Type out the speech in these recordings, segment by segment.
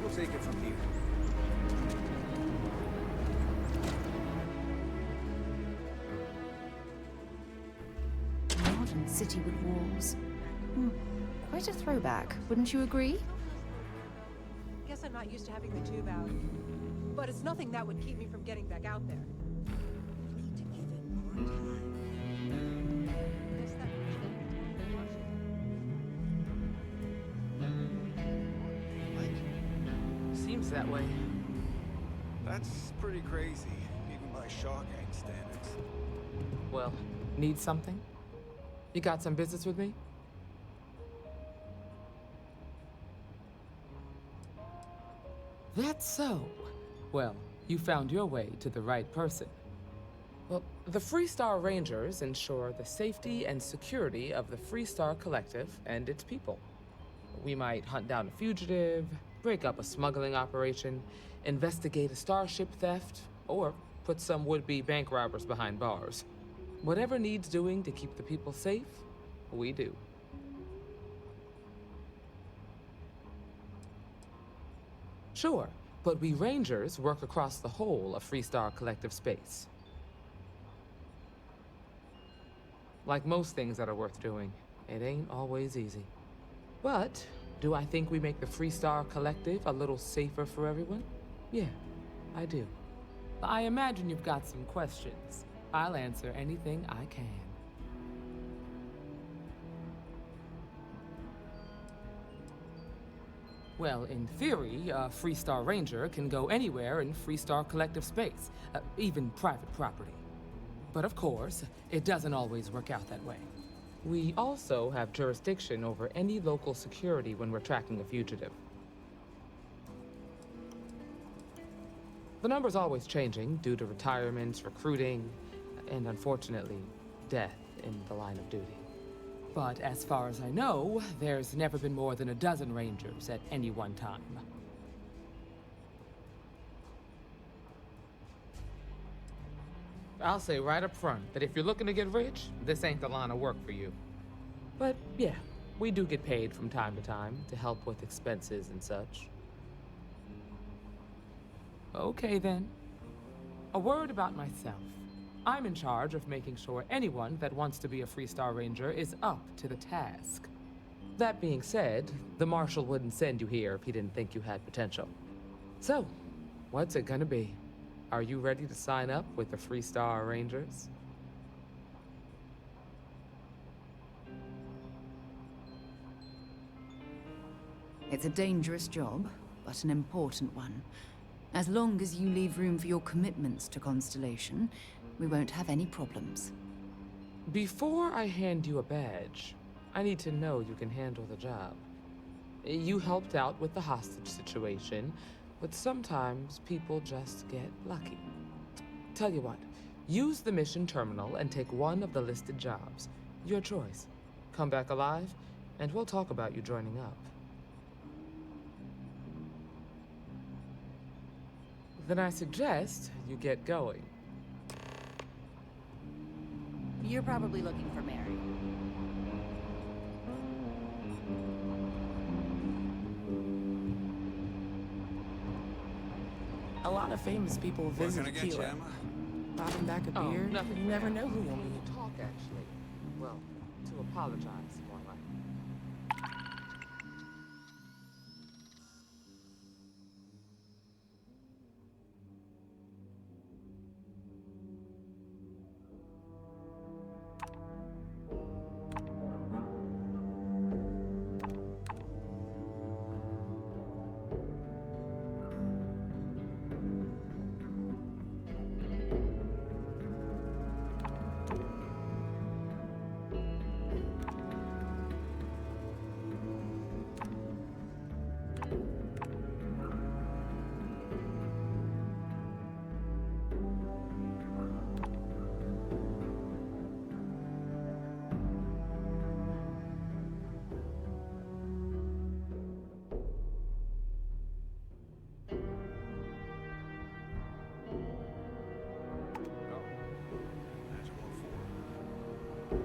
We'll take it from here. Modern city with walls. Quite a throwback, wouldn't you agree? Guess I'm not used to having the tube out. But it's nothing that would keep me from getting back out there. We need to give it more time. Guess that much then. Seems that way. That's pretty crazy, even by Shaw gang standards. Well, need something? You got some business with me? That's so. Well, you found your way to the right person. Well, the Freestar Rangers ensure the safety and security of the Freestar Collective and its people. We might hunt down a fugitive, break up a smuggling operation, investigate a starship theft, or put some would-be bank robbers behind bars. Whatever needs doing to keep the people safe, we do. Sure, but we Rangers work across the whole of Freestar Collective space. Like most things that are worth doing, it ain't always easy. But do I think we make the Freestar Collective a little safer for everyone? Yeah, I do. I imagine you've got some questions. I'll answer anything I can. Well, in theory, a Freestar Ranger can go anywhere in Freestar Collective space, even private property. But of course, it doesn't always work out that way. We also have jurisdiction over any local security when we're tracking a fugitive. The number's always changing due to retirements, recruiting, and unfortunately, death in the line of duty. But as far as I know, there's never been more than a dozen Rangers at any one time. I'll say right up front that if you're looking to get rich, this ain't the line of work for you. But yeah, we do get paid from time to help with expenses and such. Okay then. A word about myself. I'm in charge of making sure anyone that wants to be a Freestar Ranger is up to the task. That being said, the Marshal wouldn't send you here if he didn't think you had potential. So, what's it gonna be? Are you ready to sign up with the Freestar Rangers? It's a dangerous job, but an important one. As long as you leave room for your commitments to Constellation, we won't have any problems. Before I hand you a badge, I need to know you can handle the job. You helped out with the hostage situation, but sometimes people just get lucky. Tell you what, use the mission terminal and take one of the listed jobs. Your choice. Come back alive, and we'll talk about you joining up. Then I suggest you get going. You're probably looking for Mary. A lot of famous people visit What can I get you, Aquila. Emma? Bottom back a Oh, beer, nothing you for never now. know who you'll meet. Talk, actually. Well, to apologize, more like.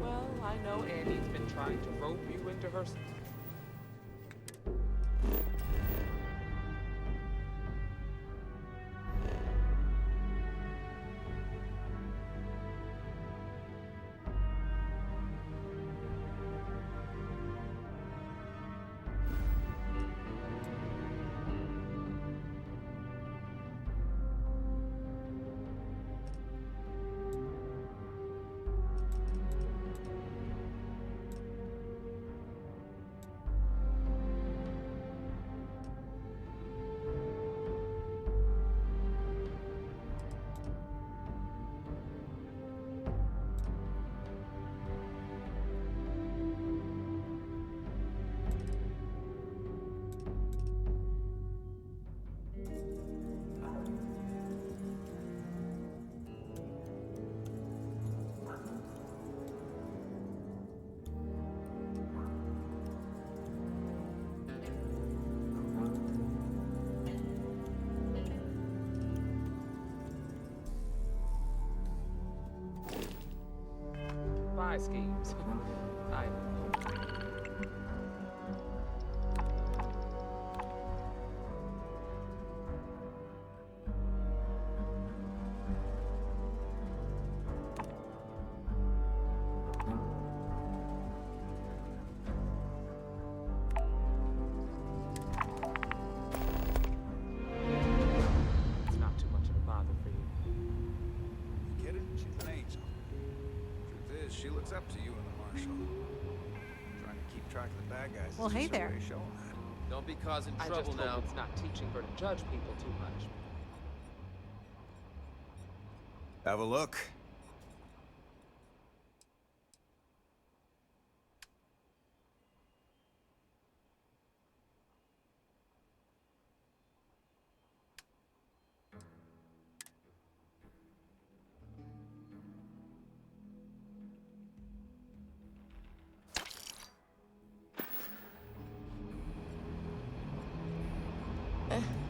Well, I know Annie's been trying to rope you into her... schemes. I It's not too much of a bother for you. You get it? She's an angel. Truth is, she looks up to you and the Marshal. Trying to keep track of the bad guys. Well, is hey just her there. way of showing that. Don't be causing I trouble just hope now. it's not teaching her to judge people too much. Have a look.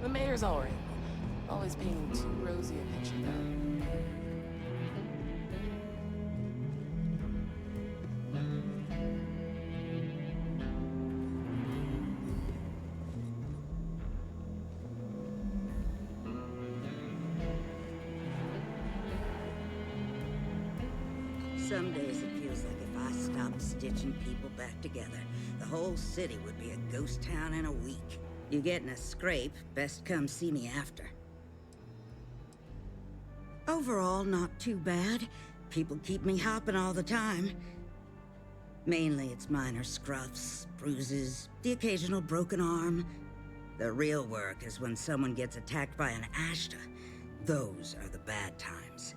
The mayor's alright. Always painting too rosy a picture, though. Some days it feels like if I stopped stitching people back together, the whole city would be a ghost town in a week. You get in a scrape, best come see me after. Overall, not too bad. People keep me hopping all the time. Mainly it's minor scruffs, bruises, the occasional broken arm. The real work is when someone gets attacked by an Ashta. Those are the bad times.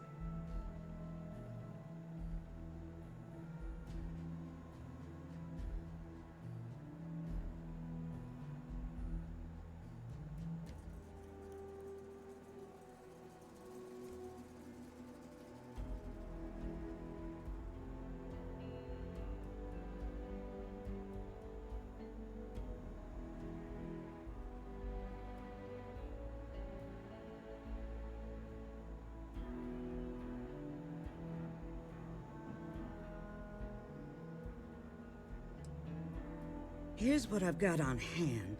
Here's what I've got on hand.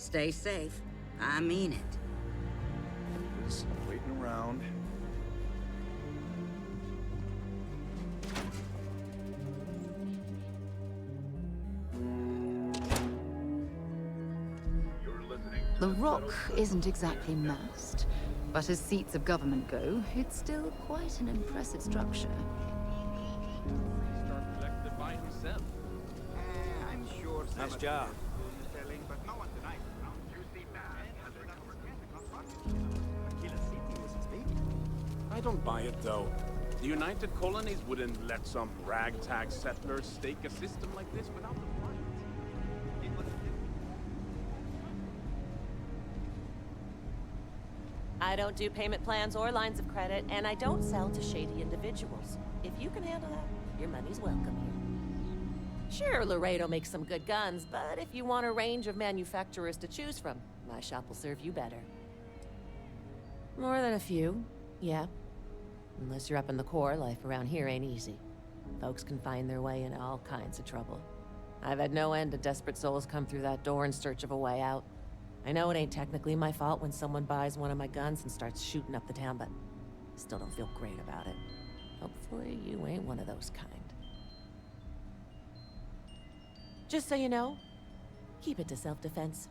Stay safe. I mean it. Just waiting around. The rock isn't exactly massed, but as seats of government go, it's still quite an impressive structure. Start collected by himself. I'm sure. Nice job. I don't buy it, though. The United Colonies wouldn't let some ragtag settlers stake a system like this without the fight. I don't do payment plans or lines of credit, and I don't sell to shady individuals. If you can handle that, your money's welcome here. Sure, Laredo makes some good guns, but if you want a range of manufacturers to choose from, my shop will serve you better. More than a few, yeah. Unless you're up in the core, life around here ain't easy. Folks can find their way into all kinds of trouble. I've had no end of desperate souls come through that door in search of a way out. I know it ain't technically my fault when someone buys one of my guns and starts shooting up the town, but still don't feel great about it. Hopefully you ain't one of those kind. Just so you know, keep it to self-defense.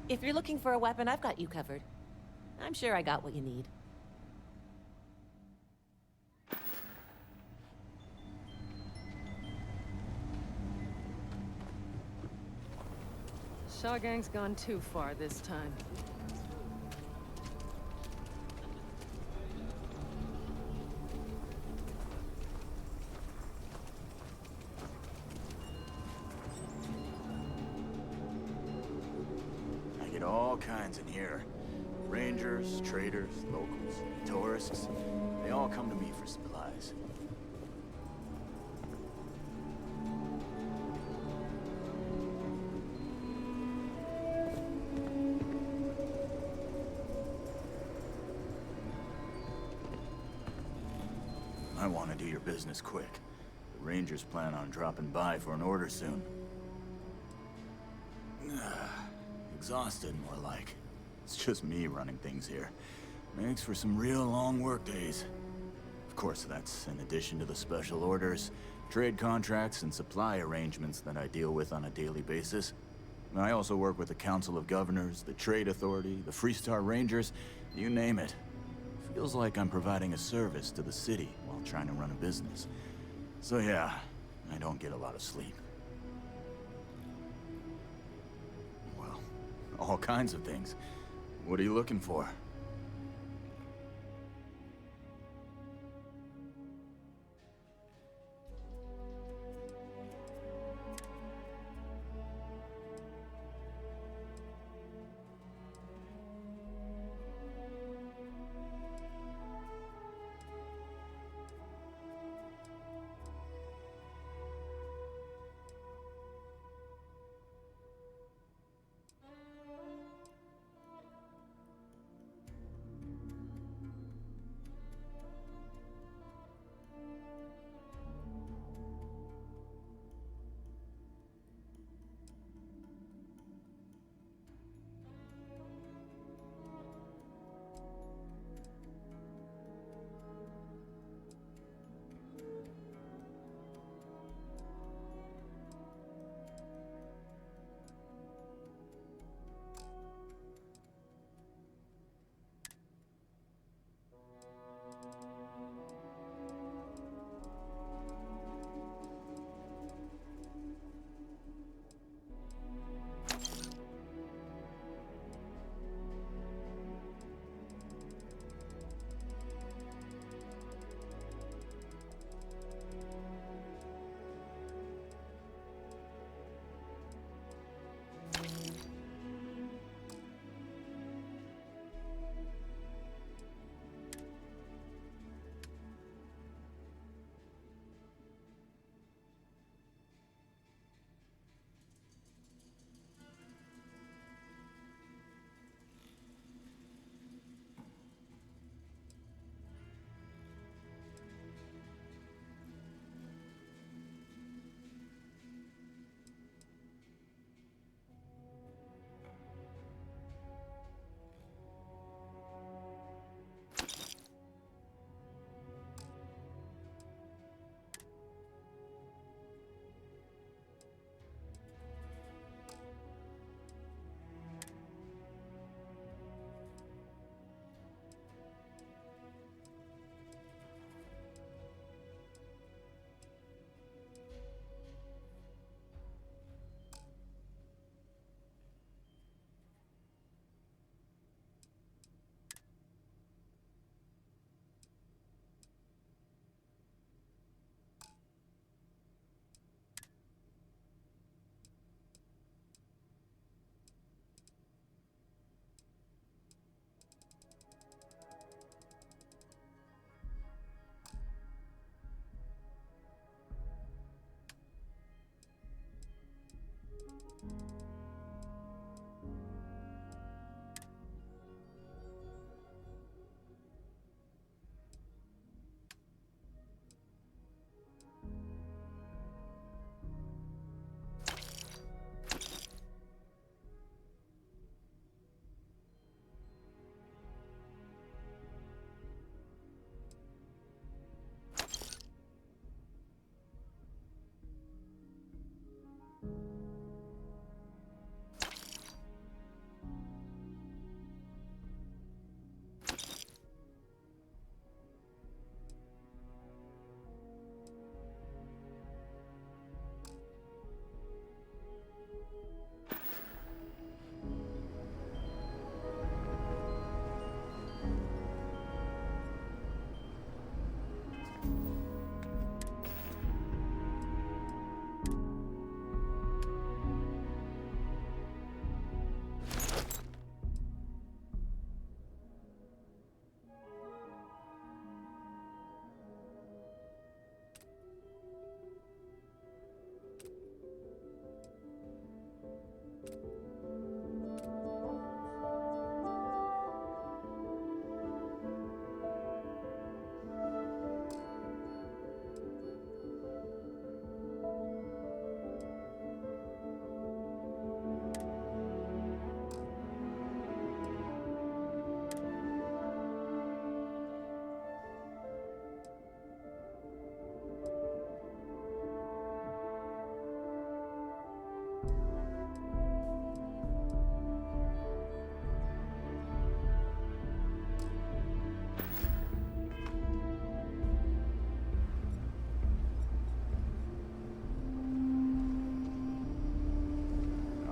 If you're looking for a weapon, I've got you covered. I'm sure I got what you need. Shaw Gang's gone too far this time. I get all kinds in here. Rangers, traders, locals, tourists. They all come to me for supplies. I want to do your business quick. The Rangers plan on dropping by for an order soon. Exhausted, more like. It's just me running things here. Makes for some real long work days. Of course, that's in addition to the special orders, trade contracts, and supply arrangements that I deal with on a daily basis. I also work with the Council of Governors, the Trade Authority, the Freestar Rangers, you name it. Feels like I'm providing a service to the city while trying to run a business. So yeah, I don't get a lot of sleep. Well, all kinds of things. What are you looking for?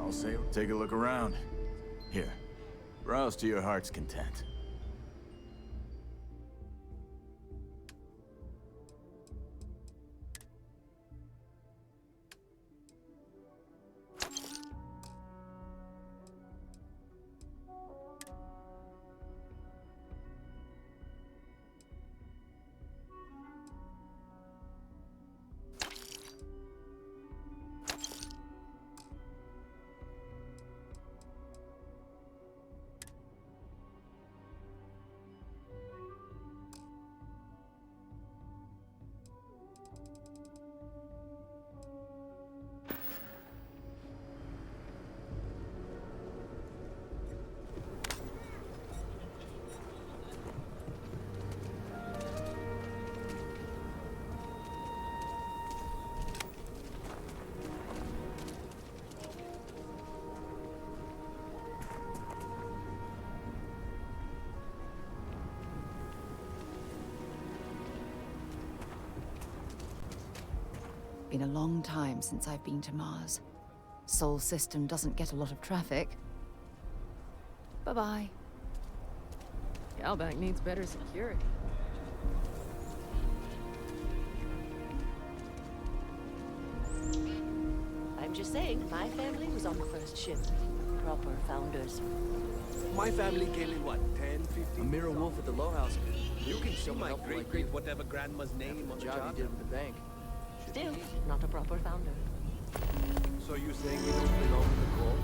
I'll say, take a look around. Here, browse to your heart's content. Been a long time since I've been to Mars. Sol system doesn't get a lot of traffic. Bye-bye. Galbank needs better security. I'm just saying, my family was on the first ship. Proper founders. My family came in what, 10, 15? A mirror wolf at the low house. You can show my helpful like great you. whatever grandma's name on the Job job. you did with the bank. Still, not a proper founder. So you saying you don't belong to the call?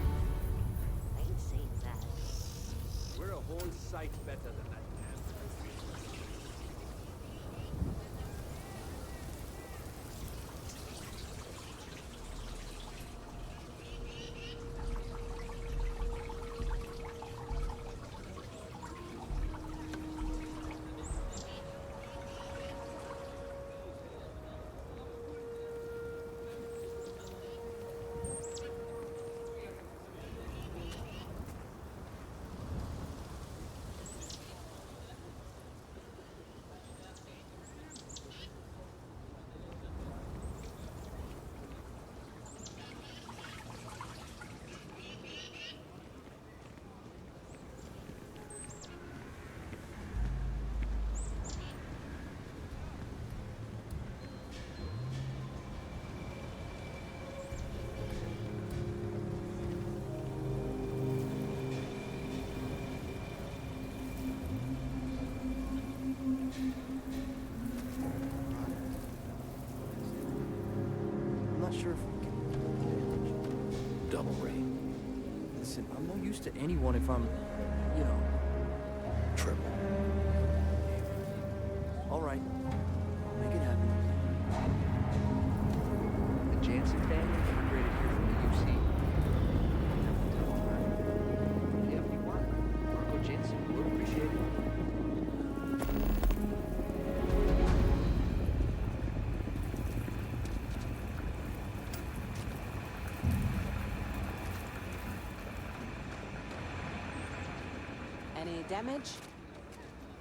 I ain't saying that. We're a whole sight better than that, man. I'm not sure if we can... Double rate. Listen, I'm no use to anyone if I'm, you know... Triple. All right. I'll make it happen. The Jansen family immigrated here from the UC. Yeah, if you want, Marco Jansen would appreciate it. Any damage?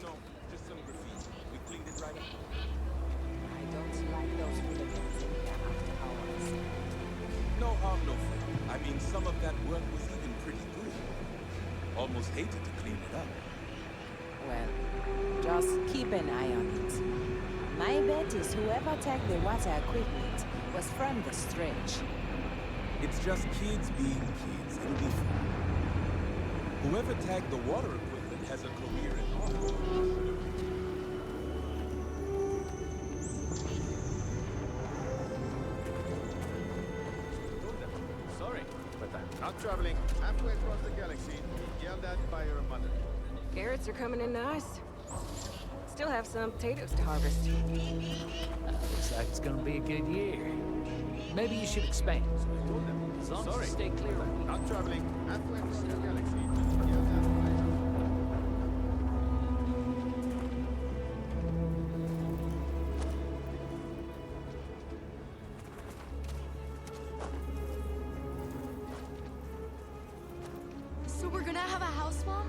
No, just some graffiti. We cleaned it right up. I don't like those hooligans in here after hours. No harm, no foul. I mean, some of that work was even pretty good. Almost hated to clean it up. Well, just keep an eye on it. My bet is whoever tagged the water equipment was from the stretch. It's just kids being kids. It'll be fine. Whoever tagged the water equipment has a career in art. Sorry, but I'm not traveling halfway across the galaxy, yelled at by your mother. Carrots are coming in nice. Still have some potatoes to harvest. Looks like it's gonna be a good year. Maybe you should expand. As long as you stay clear of me. Not traveling halfway across the galaxy, yelled at by your So we're gonna have a house, Mom?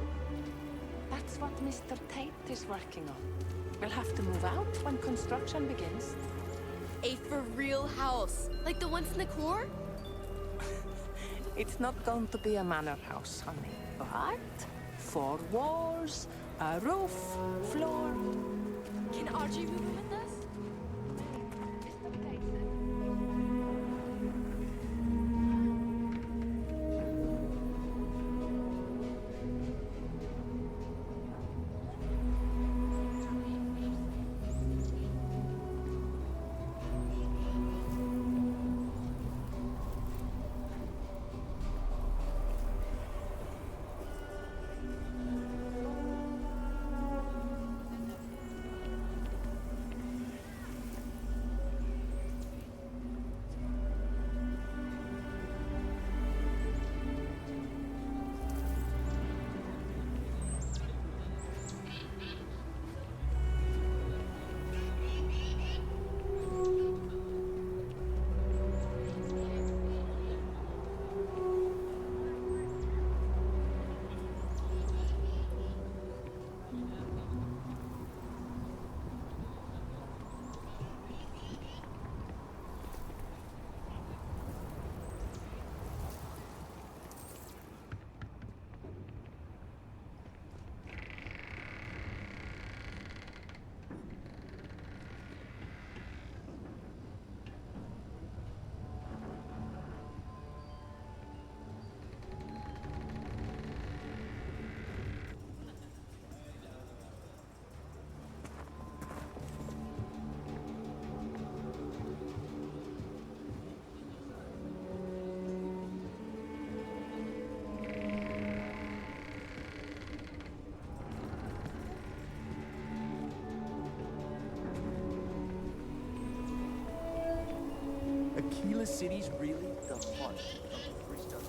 That's what Mr. Tate is working on. We'll have to move out when construction begins. A for real house, like the ones in the core? It's not going to be a manor house, honey, but 4 walls, a roof, floor. Can Archie move in with us? Aquila City's really the heart of the Freestyle.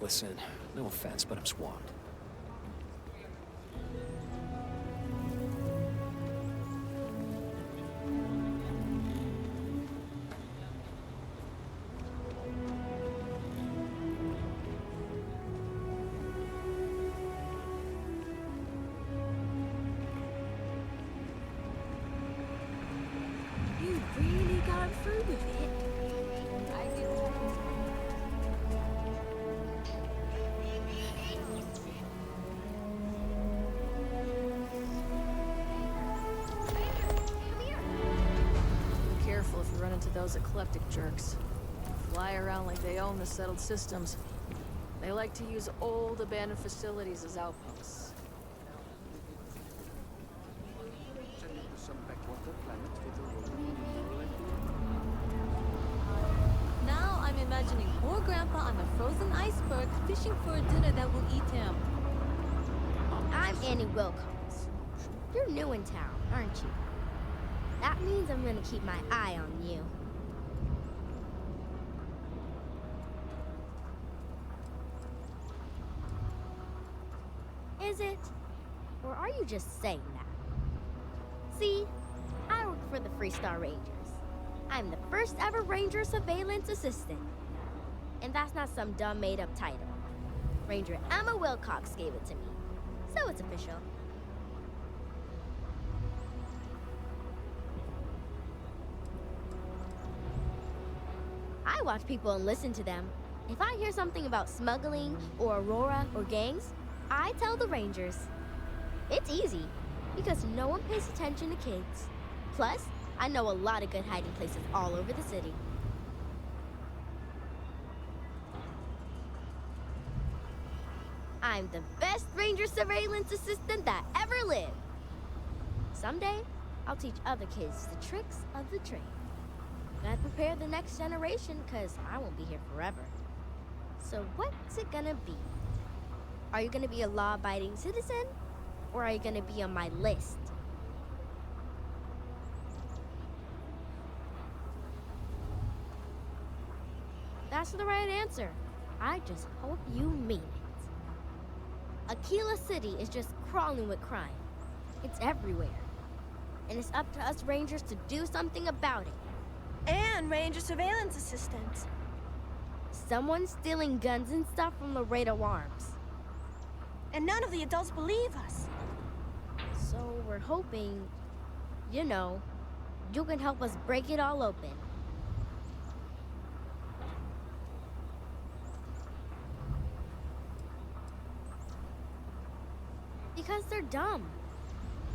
Listen, no offense, but I'm swamped. You really got through with it. I did. Be careful if you run into those eclectic jerks. Fly around like they own the settled systems. They like to use old, abandoned facilities as outposts. Now I'm imagining poor Grandpa on a frozen iceberg fishing for a dinner that will eat him. I'm Annie Wilcox. You're new in town, aren't you? That means I'm gonna keep my eye on you. Is it? Or are you just saying that? See, I work for the Freestar Rangers. I'm the first ever Ranger Surveillance Assistant. And that's not some dumb made-up title. Ranger Emma Wilcox gave it to me. So it's official. I watch people and listen to them. If I hear something about smuggling or Aurora or gangs, I tell the Rangers. It's easy, because no one pays attention to kids. Plus, I know a lot of good hiding places all over the city. I'm the best Ranger Surveillance Assistant that ever lived. Someday, I'll teach other kids the tricks of the trade. Gotta prepare the next generation, because I won't be here forever. So what's it gonna be? Are you gonna be a law-abiding citizen? Or are you gonna be on my list? That's the right answer. I just hope you mean it. Aquila City is just crawling with crime. It's everywhere. And it's up to us Rangers to do something about it. And Ranger surveillance assistants. Someone's stealing guns and stuff from Laredo Arms. And none of the adults believe us. So we're hoping, you know, you can help us break it all open. Because they're dumb.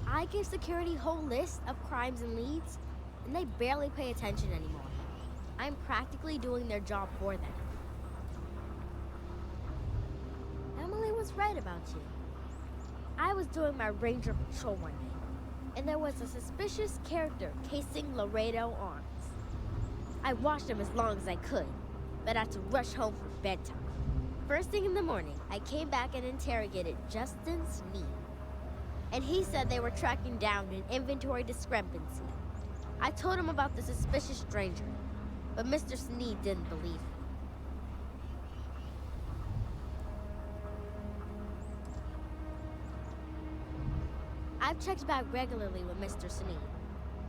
I give security whole lists of crimes and leads, and they barely pay attention anymore. I'm practically doing their job for them. Emily was right about you. I was doing my ranger patrol one day, and there was a suspicious character casing Laredo Arms. I watched him as long as I could, but had to rush home for bedtime. First thing in the morning, I came back and interrogated Justin Sneed. And he said they were tracking down an inventory discrepancy. I told him about the suspicious stranger, but Mr. Sneed didn't believe me. I've checked back regularly with Mr. Sneed.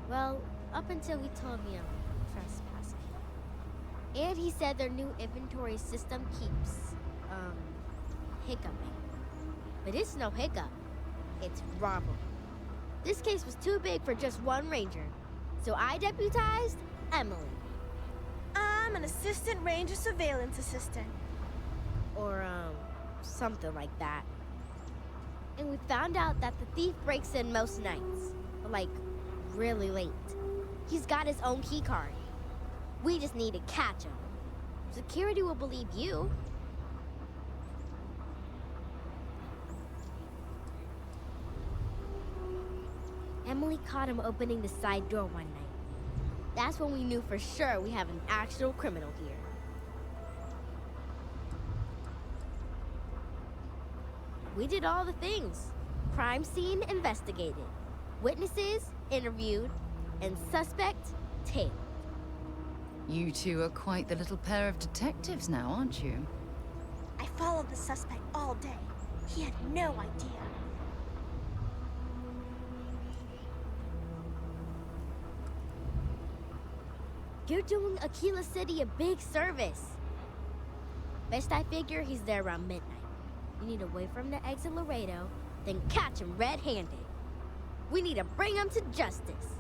Well, up until he told me I'm trespassing. And he said their new inventory system keeps, hiccuping. But it's no hiccup. It's robbery. This case was too big for just one ranger, so I deputized Emily. I'm an assistant ranger surveillance assistant. Or, something like that. And we found out that the thief breaks in most nights, but like, really late. He's got his own key card. We just need to catch him. Security will believe you. Emily caught him opening the side door one night. That's when we knew for sure we have an actual criminal here. We did all the things. Crime scene investigated, witnesses interviewed, and suspect tailed. You two are quite the little pair of detectives now, aren't you? I followed the suspect all day. He had no idea. You're doing Aquila City a big service. Best I figure he's there around midnight. You need to wait for him to exit Laredo, then catch him red-handed. We need to bring him to justice.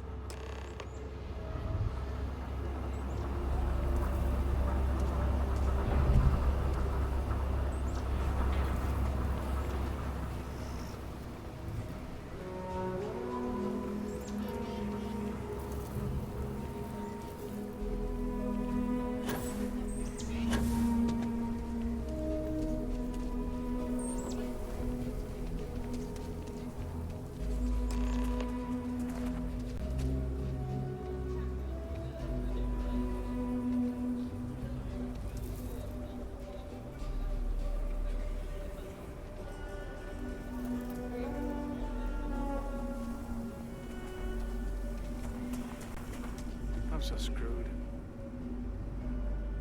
I'm so screwed.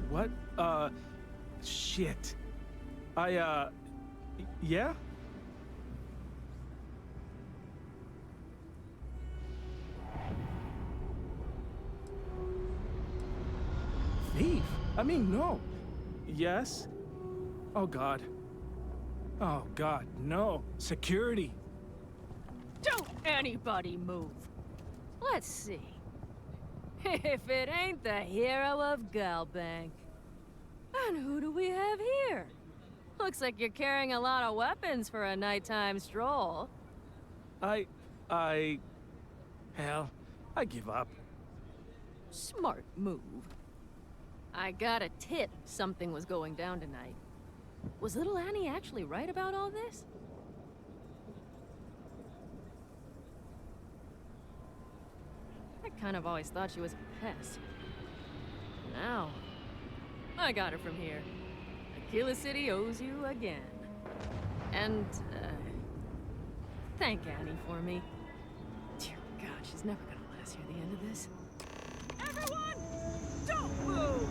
What? Shit. Yeah? Thief? I mean, no. Yes? Oh, God. Oh, God, no. Security. Don't anybody move. Let's see. If it ain't the hero of Galbank. And who do we have here? Looks like you're carrying a lot of weapons for a nighttime stroll. Hell, I give up. Smart move. I got a tip something was going down tonight. Was little Annie actually right about all this? I kind of always thought she was a pest. Now, I got her from here. Aquila City owes you again. And, thank Annie for me. Dear God, she's never gonna let us hear the end of this. Everyone, don't move!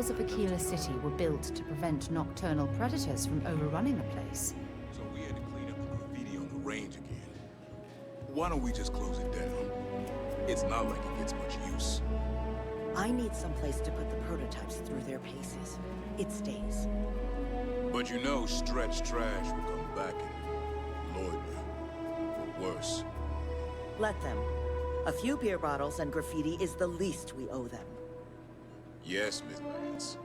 walls of Aquila City were built to prevent nocturnal predators from overrunning the place. So we had to clean up the graffiti on the range again. Why don't we just close it down? It's not like it gets much use. I need someplace to put the prototypes through their paces. It stays. But you know stretched trash will come back and lord you. Or worse. Let them. A few beer bottles and graffiti is the least we owe them. Yes, Miss Lance.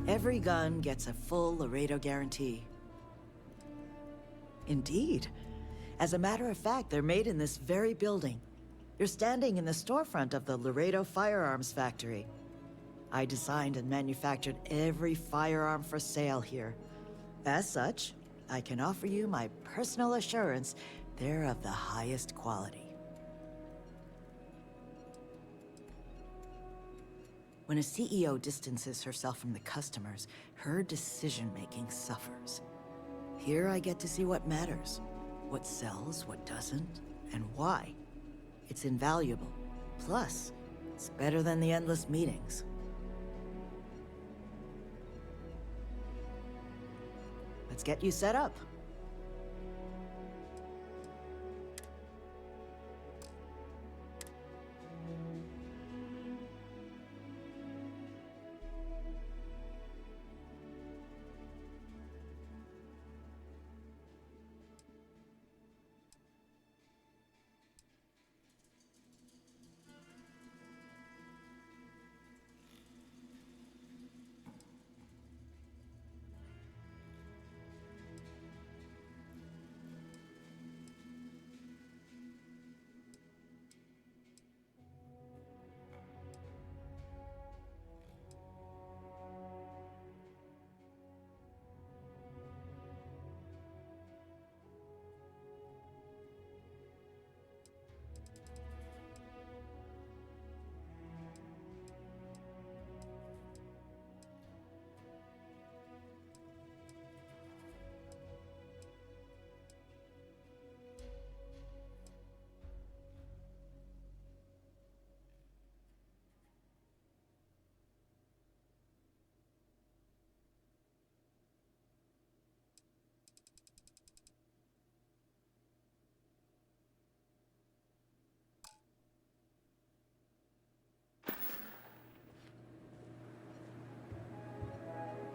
Every gun gets a full Laredo guarantee. Indeed. As a matter of fact, they're made in this very building. You're standing in the storefront of the Laredo Firearms Factory. I designed and manufactured every firearm for sale here. As such, I can offer you my personal assurance they're of the highest quality. When a CEO distances herself from the customers, her decision-making suffers. Here I get to see what matters, what sells, what doesn't, and why. It's invaluable. Plus, it's better than the endless meetings. Let's get you set up.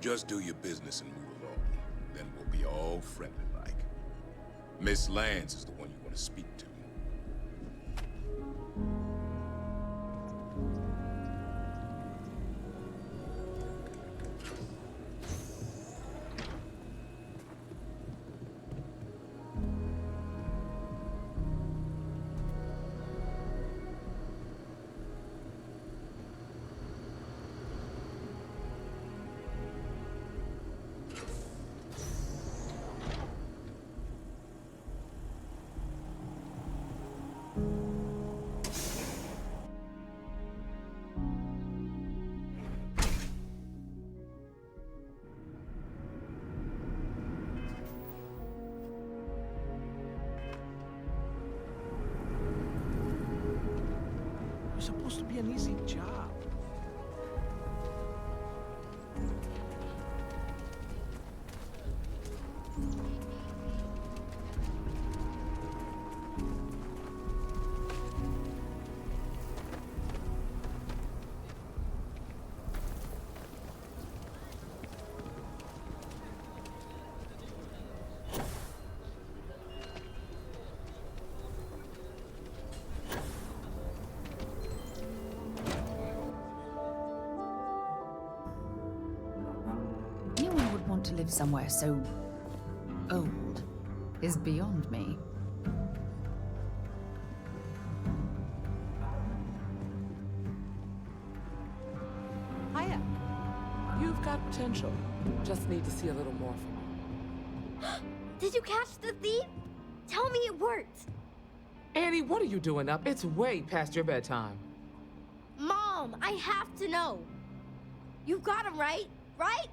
Just do your business and move along. Then we'll be all friendly-like. Miss Lance is the one you want to speak to. It's supposed to be an easy job. Anyone would want to live somewhere so old is beyond me. Hiya. You've got potential. Just need to see a little more from you. Did you catch the thief? Tell me it worked. Annie, what are you doing up? It's way past your bedtime. Mom, I have to know. You got him right? Right?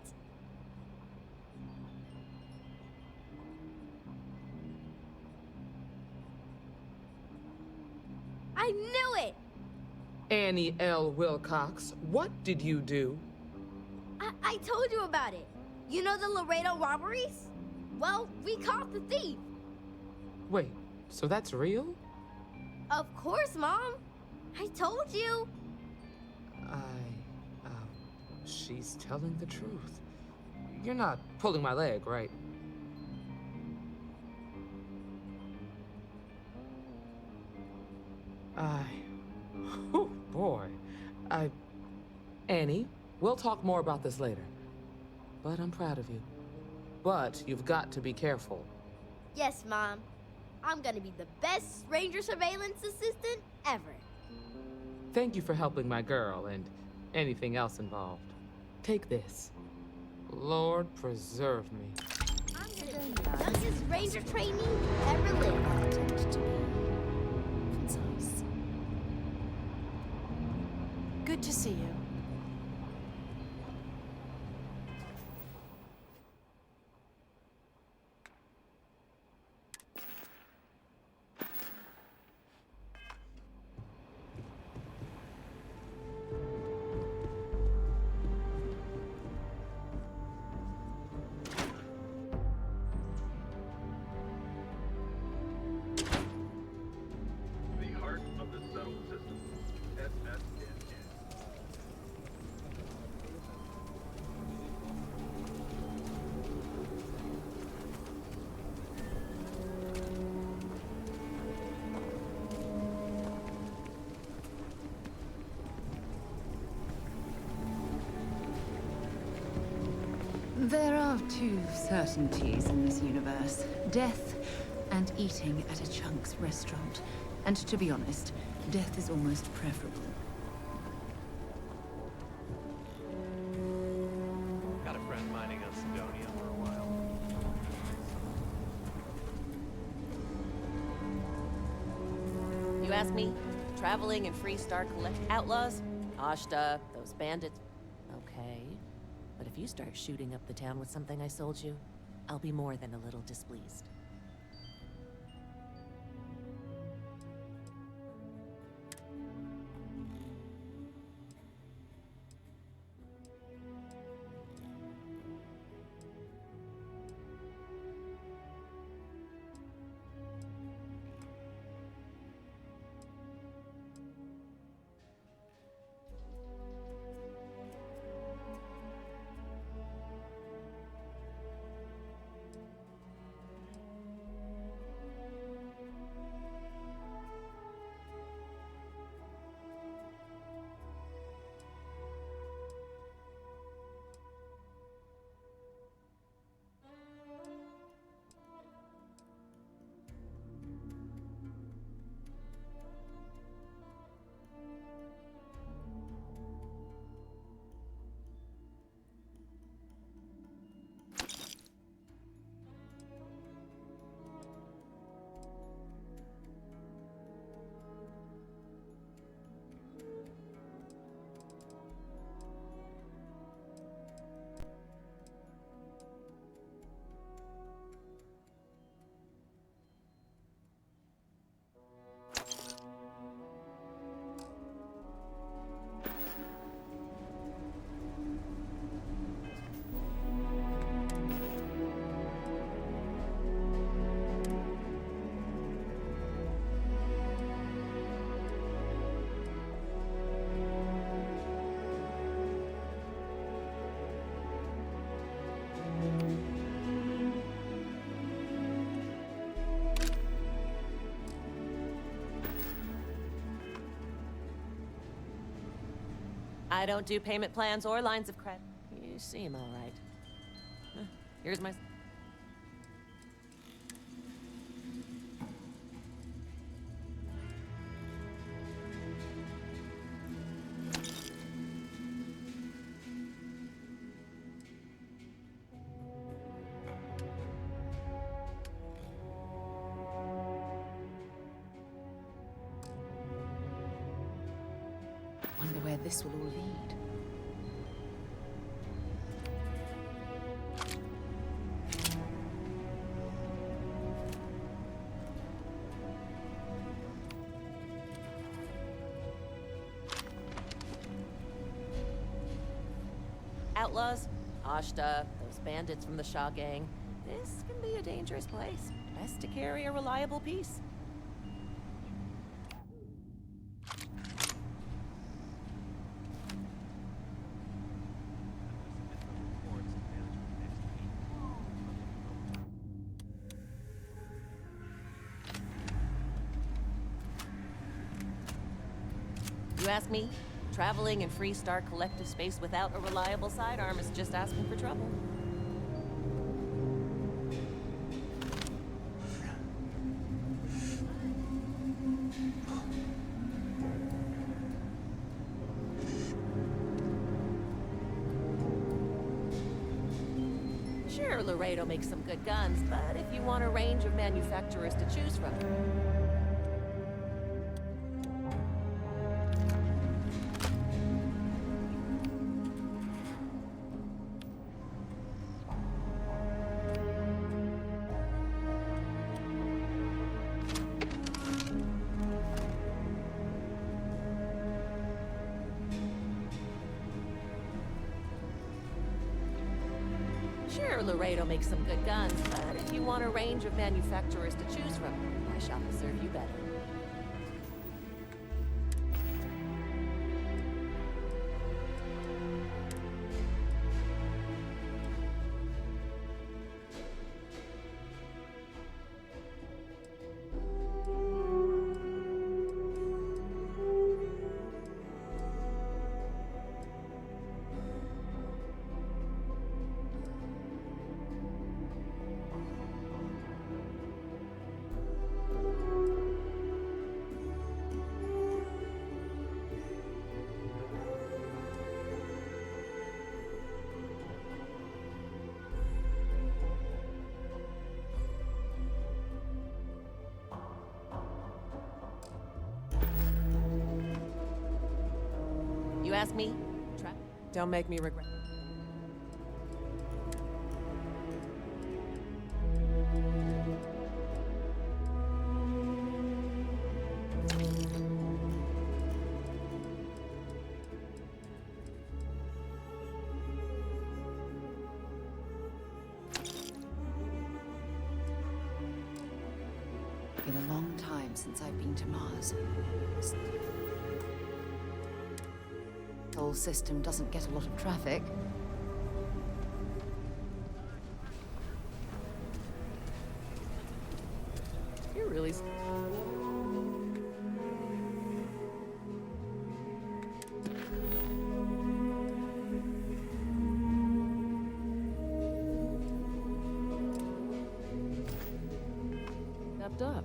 I knew it! Annie L. Wilcox, what did you do? I told you about it. You know the Laredo robberies? Well, we caught the thief. Wait, so that's real? Of course, Mom. I told you. She's telling the truth. You're not pulling my leg, right? Oh boy. Annie, we'll talk more about this later. But I'm proud of you. But you've got to be careful. Yes, Mom. I'm gonna be the best ranger surveillance assistant ever. Thank you for helping my girl and anything else involved. Take this. Lord preserve me. I'm gonna be the youngest ranger trainee ever lived. Concise. Good to see you. The heart of the settled system. SSN. There are two certainties in this universe. Death and eating at a Chunk's restaurant. And to be honest, death is almost preferable. Got a friend mining on Sidonia for a while. You ask me? Traveling in Freestar collect outlaws? Ashta, those bandits. Okay. But if you start shooting up the town with something I sold you, I'll be more than a little displeased. I don't do payment plans or lines of credit. You seem all right. Huh, here's my... Wonder where this will all lead. Outlaws, Ashta, those bandits from the Shaw gang. This can be a dangerous place. Best to carry a reliable piece. You ask me, traveling in Freestar collective space without a reliable sidearm is just asking for trouble. Sure, Laredo makes some good guns, but if you want a range of manufacturers to choose from, sure, Laredo makes some good guns, but if you want a range of manufacturers to choose from, my shop will serve you better. You ask me, don't make me regret. Been a long time since I've been to Mars. The whole system doesn't get a lot of traffic. You're really... stepped up.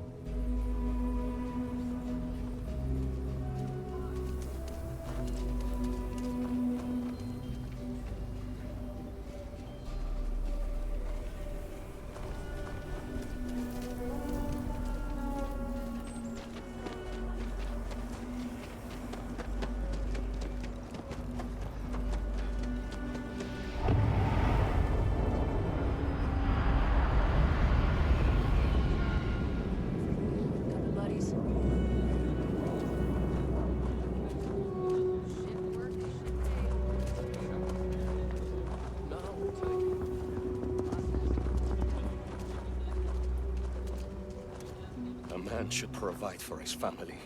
A man should provide for his family,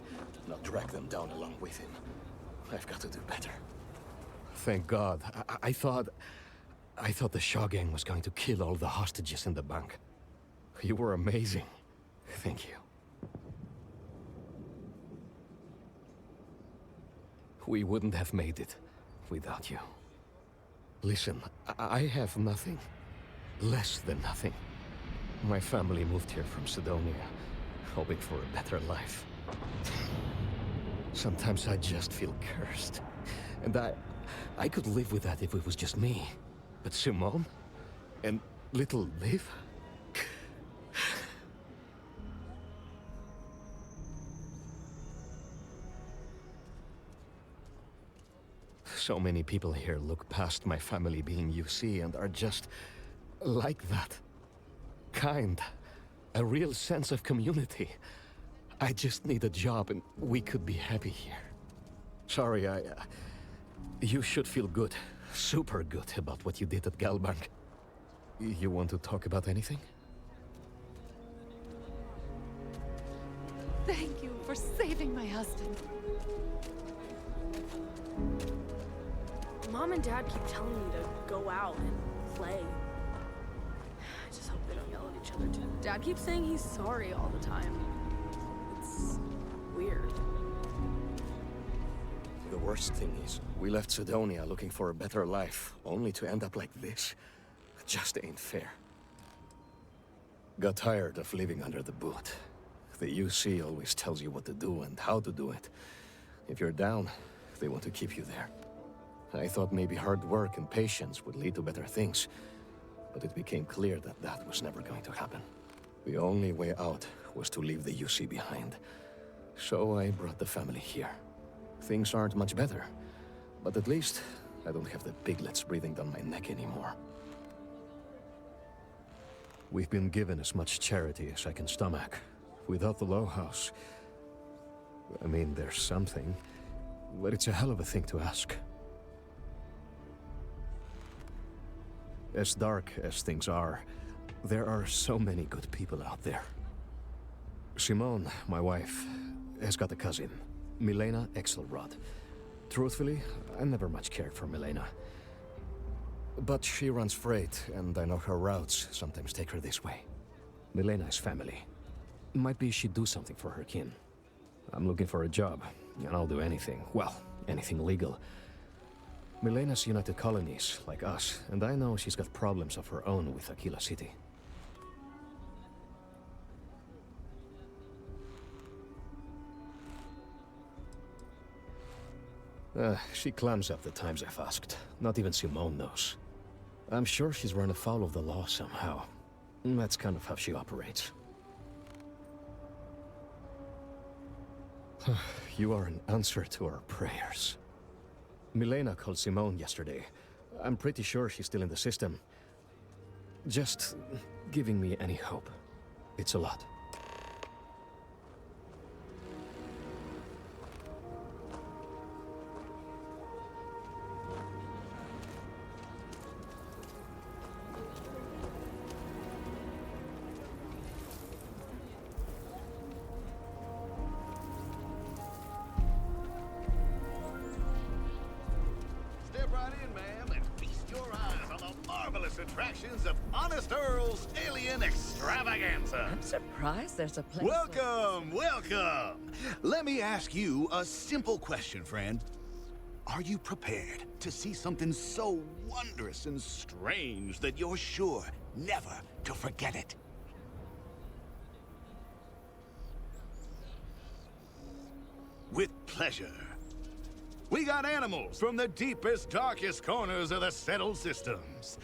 not drag them down along with him. I've got to do better. Thank God. I thought the Shaw gang was going to kill all the hostages in the bank. You were amazing. Thank you. We wouldn't have made it without you. Listen, I have nothing. Less than nothing. My family moved here from Sidonia, hoping for a better life. Sometimes I just feel cursed. And I could live with that if it was just me. But Simone? And little Liv? So many people here look past my family being UC and are just like that. Kind. A real sense of community. I just need a job and we could be happy here. Sorry, you should feel good super good about what you did at Galbank. You want to talk about anything? Thank you for saving my husband. Mom and Dad keep telling me to go out and play. I just hope they don't yell at each other too. Dad keeps saying he's sorry all the time. It's weird. The worst thing is, we left Sidonia looking for a better life, only to end up like this. It just ain't fair. Got tired of living under the boot. The UC always tells you what to do and how to do it. If you're down, they want to keep you there. I thought maybe hard work and patience would lead to better things, but it became clear that that was never going to happen. The only way out was to leave the UC behind. So I brought the family here. Things aren't much better, but at least I don't have the piglets breathing down my neck anymore. We've been given as much charity as I can stomach. Without the Low House, I mean, there's something, but it's a hell of a thing to ask. As dark as things are, there are so many good people out there. Simone, my wife, has got a cousin, Milena Exelrod. Truthfully, I never much cared for Milena. But she runs freight, and I know her routes sometimes take her this way. Milena is family. Might be she'd do something for her kin. I'm looking for a job, and I'll do anything. Well, anything legal. Milena's United Colonies, like us, and I know she's got problems of her own with Aquila City. She clams up the times I've asked. Not even Simone knows. I'm sure she's run afoul of the law somehow. That's kind of how she operates. You are an answer to our prayers. Milena called Simone yesterday. I'm pretty sure she's still in the system. Just giving me any hope. It's a lot. Attractions of Honest Earl's Alien Extravaganza. I'm surprised there's a place. Welcome, welcome. Let me ask you a simple question, friend. Are you prepared to see something so wondrous and strange that you're sure never to forget it? With pleasure. We got animals from the deepest, darkest corners of the settled systems.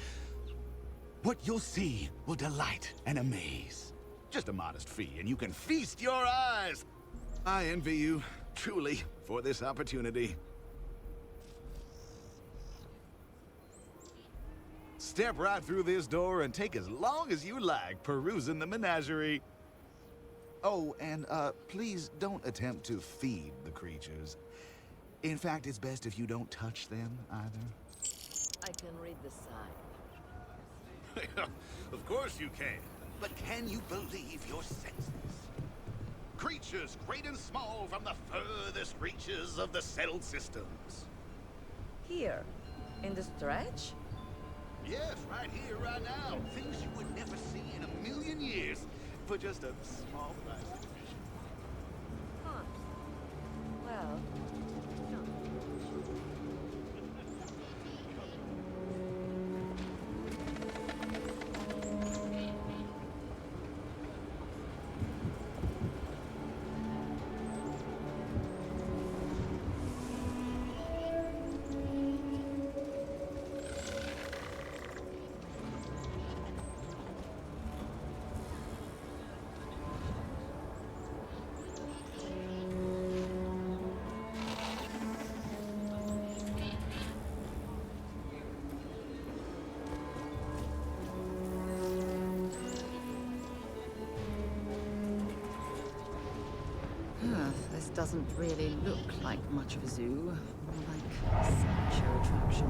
What you'll see will delight and amaze. Just a modest fee, and you can feast your eyes. I envy you, truly, for this opportunity. Step right through this door and take as long as you like perusing the menagerie. Oh, and please don't attempt to feed the creatures. In fact, it's best if you don't touch them either. I can read the sign. Of course you can. But can you believe your senses? Creatures great and small from the furthest reaches of the settled systems. Here, in the stretch? Yes, right here, right now. Things you would never see in a million years for just a small price of admission. Huh. Well... This doesn't really look like much of a zoo. More like a sideshow attraction.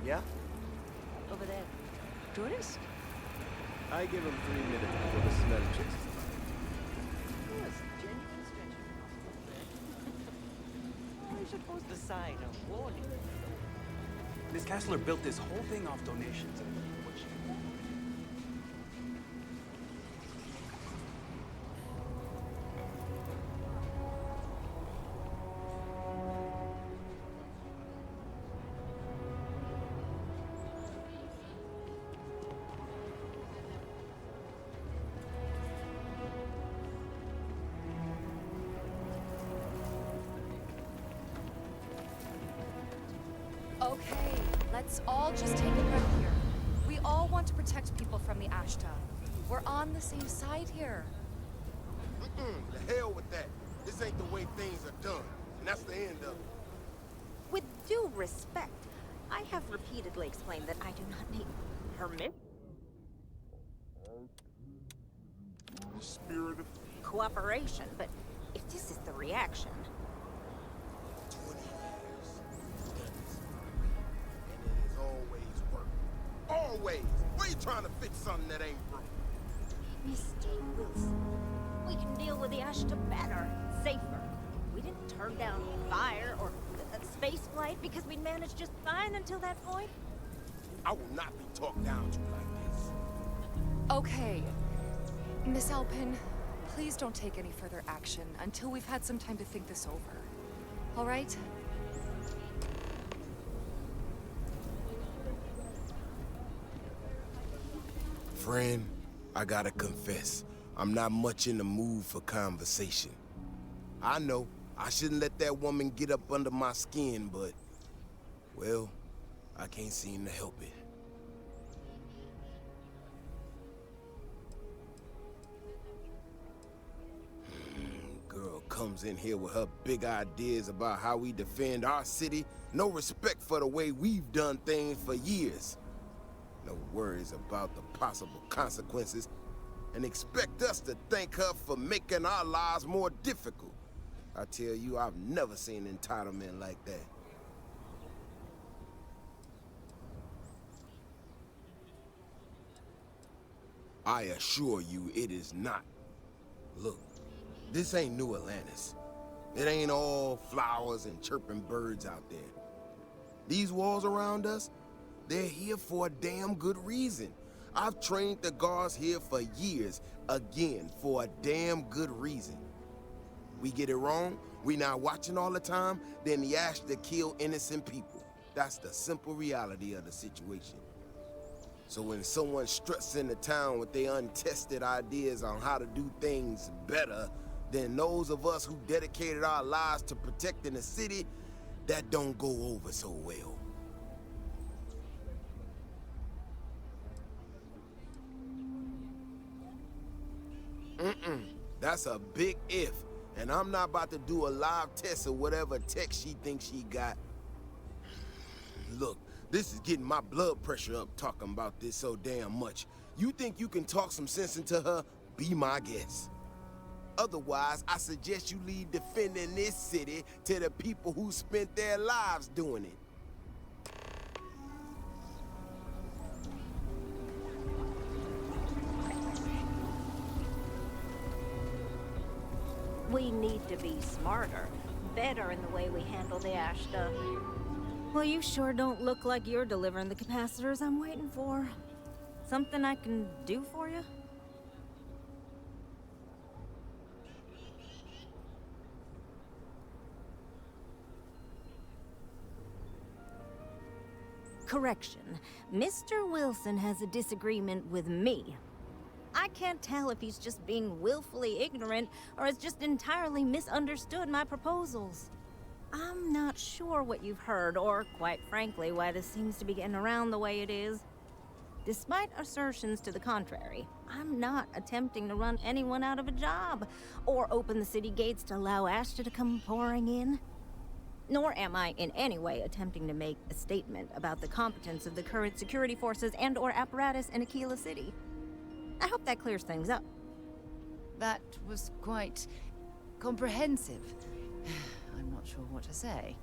Yeah? Over there. Tourist? I give him 3 minutes before the smell chases him out. Yes, genuine stretching. I suppose the sign of warning. Miss Kessler built this whole thing off donations and what she... Okay, let's all just take a breath here. We all want to protect people from the Ashta. We're on the same side here. The hell with that. This ain't the way things are done. And that's the end of it. With due respect, I have repeatedly explained that I do not need permit. The spirit of Cooperation, but if this is the reaction... 20 years. And it has always worked. Always! Why are you trying to fix something that ain't broke? Mr. Wilson, we can deal with the Ashta better, safer. We didn't turn down fire or a space flight because we'd managed just fine until that point. I will not be talked down to like this. Okay. Miss Alpin, please don't take any further action until we've had some time to think this over. All right? Friend, I gotta confess, I'm not much in the mood for conversation. I know, I shouldn't let that woman get up under my skin, but, well, I can't seem to help it. Girl comes in here with her big ideas about how we defend our city, no respect for the way we've done things for years. No worries about the possible consequences, and expect us to thank her for making our lives more difficult. I tell you, I've never seen entitlement like that. I assure you it is not. Look, this ain't New Atlantis. It ain't all flowers and chirping birds out there. These walls around us, they're here for a damn good reason. I've trained the guards here for years, again, for a damn good reason. We get it wrong, we not watching all the time, then the Ashta kill innocent people. That's the simple reality of the situation. So when someone struts into town with their untested ideas on how to do things better than those of us who dedicated our lives to protecting the city, that don't go over so well. That's a big if, and I'm not about to do a live test of whatever tech she thinks she got. Look, this is getting my blood pressure up talking about this so damn much. You think you can talk some sense into her? Be my guest. Otherwise, I suggest you leave defending this city to the people who spent their lives doing it. We need to be smarter, better in the way we handle the Ashta. Well, you sure don't look like you're delivering the capacitors I'm waiting for. Something I can do for you? Correction. Mr. Wilson has a disagreement with me. I can't tell if he's just being willfully ignorant or has just entirely misunderstood my proposals. I'm not sure what you've heard, or quite frankly, why this seems to be getting around the way it is. Despite assertions to the contrary, I'm not attempting to run anyone out of a job, or open the city gates to allow Ashta to come pouring in. Nor am I in any way attempting to make a statement about the competence of the current security forces and/or apparatus in Aquila City. I hope that clears things up. That was quite comprehensive. I'm not sure what to say.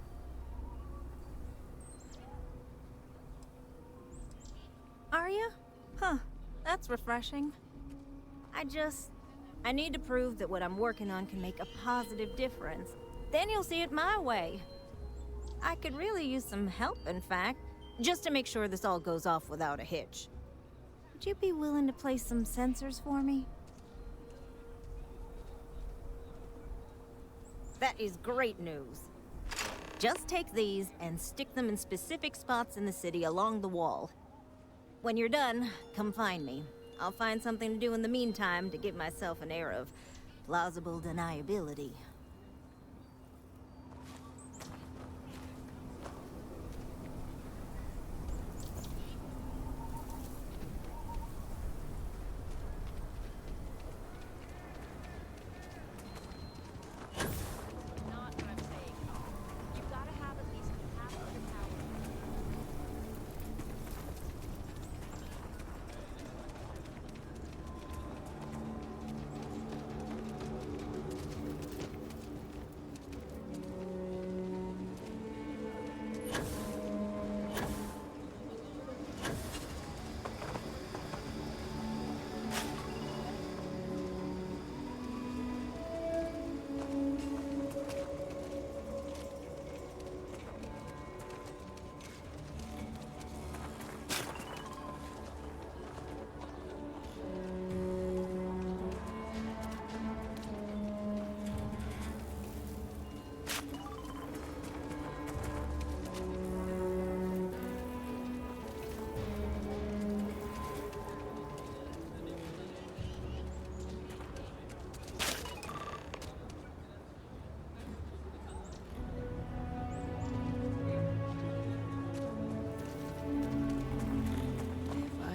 Are you? Huh, that's refreshing. I need to prove that what I'm working on can make a positive difference. Then you'll see it my way. I could really use some help, in fact, just to make sure this all goes off without a hitch. Would you be willing to place some sensors for me? That is great news. Just take these and stick them in specific spots in the city along the wall. When you're done, come find me. I'll find something to do in the meantime to give myself an air of plausible deniability.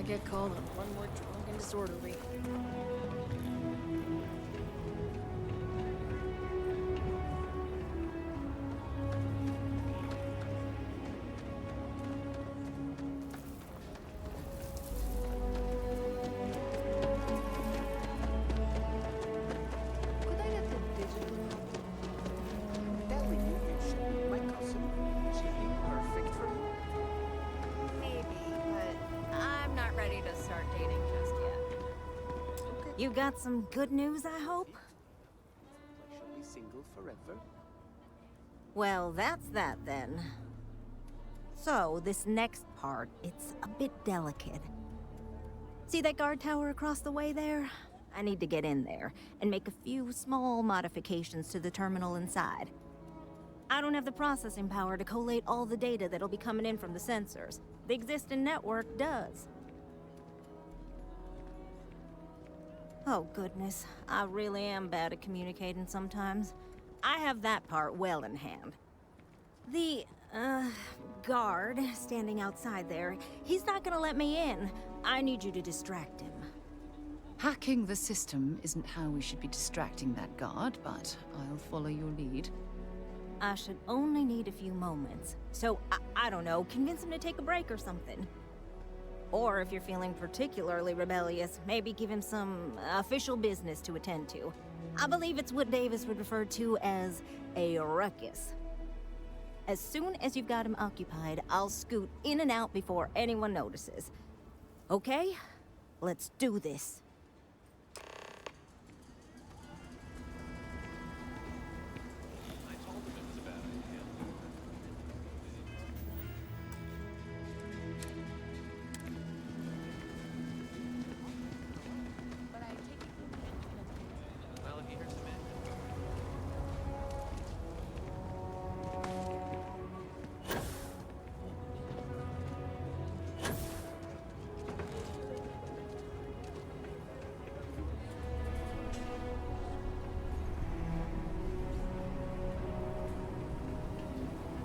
Get called on one more drunk and disorderly. Could I get the digital copy? I'm telling you, this should be my cousin. She'd be perfect for me. Maybe, but I'm not ready to start dating just yet. You got some good news, I hope? I shall be single forever. Well, that's that then. So, this next part, it's a bit delicate. See that guard tower across the way there? I need to get in there and make a few small modifications to the terminal inside. I don't have the processing power to collate all the data that'll be coming in from the sensors. The existing network does. Oh goodness, I really am bad at communicating sometimes. I have that part well in hand. The, guard standing outside there, he's not gonna let me in. I need you to distract him. Hacking the system isn't how we should be distracting that guard, but I'll follow your lead. I should only need a few moments. So, I don't know, convince him to take a break or something. Or if you're feeling particularly rebellious, maybe give him some official business to attend to. I believe it's what Davis would refer to as a ruckus. As soon as you've got him occupied, I'll scoot in and out before anyone notices. Okay? Let's do this.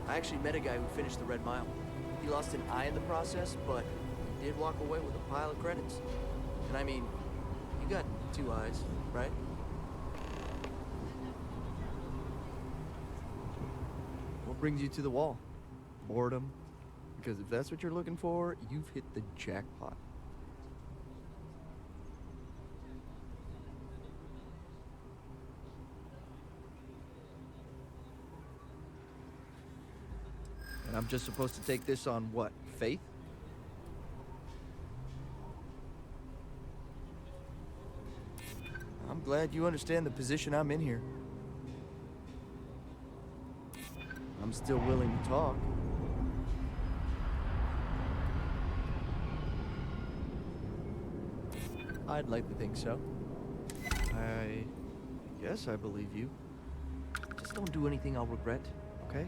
I actually met a guy who finished the Red Mile. He lost an eye in the process, but he did walk away with a pile of credits. And I mean, you got 2 eyes, right? What brings you to the wall? Boredom? Because if that's what you're looking for, you've hit the jackpot. And I'm just supposed to take this on what? Faith? glad you understand the position I'm in here. I'm still willing to talk. I'd like to think so. I guess I believe you. Just don't do anything I'll regret, okay?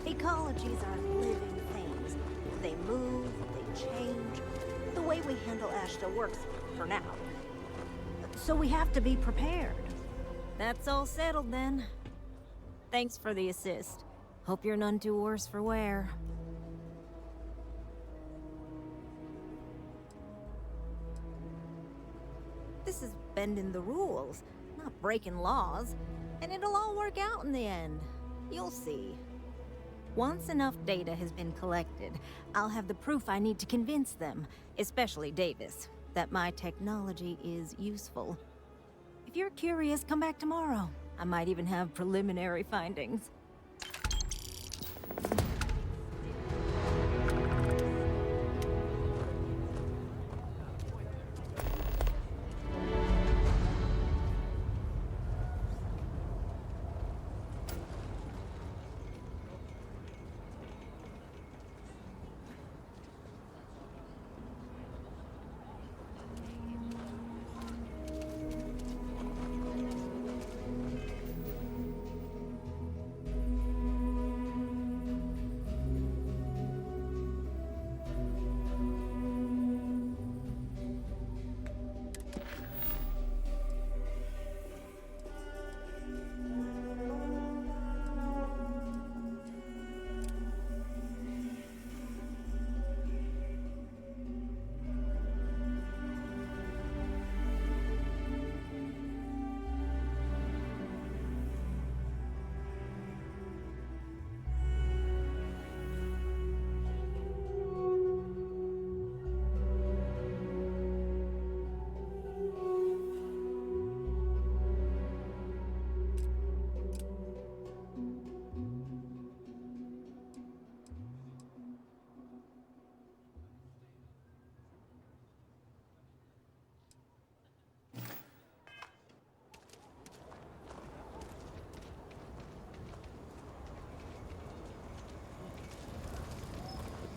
Ecologies are living things. They move, they change. The way we handle ash still works, for now. So we have to be prepared. That's all settled then. Thanks for the assist. Hope you're none too worse for wear. This is bending the rules, not breaking laws. And it'll all work out in the end. You'll see. Once enough data has been collected, I'll have the proof I need to convince them, especially Davis, that my technology is useful. If you're curious, come back tomorrow. I might even have preliminary findings.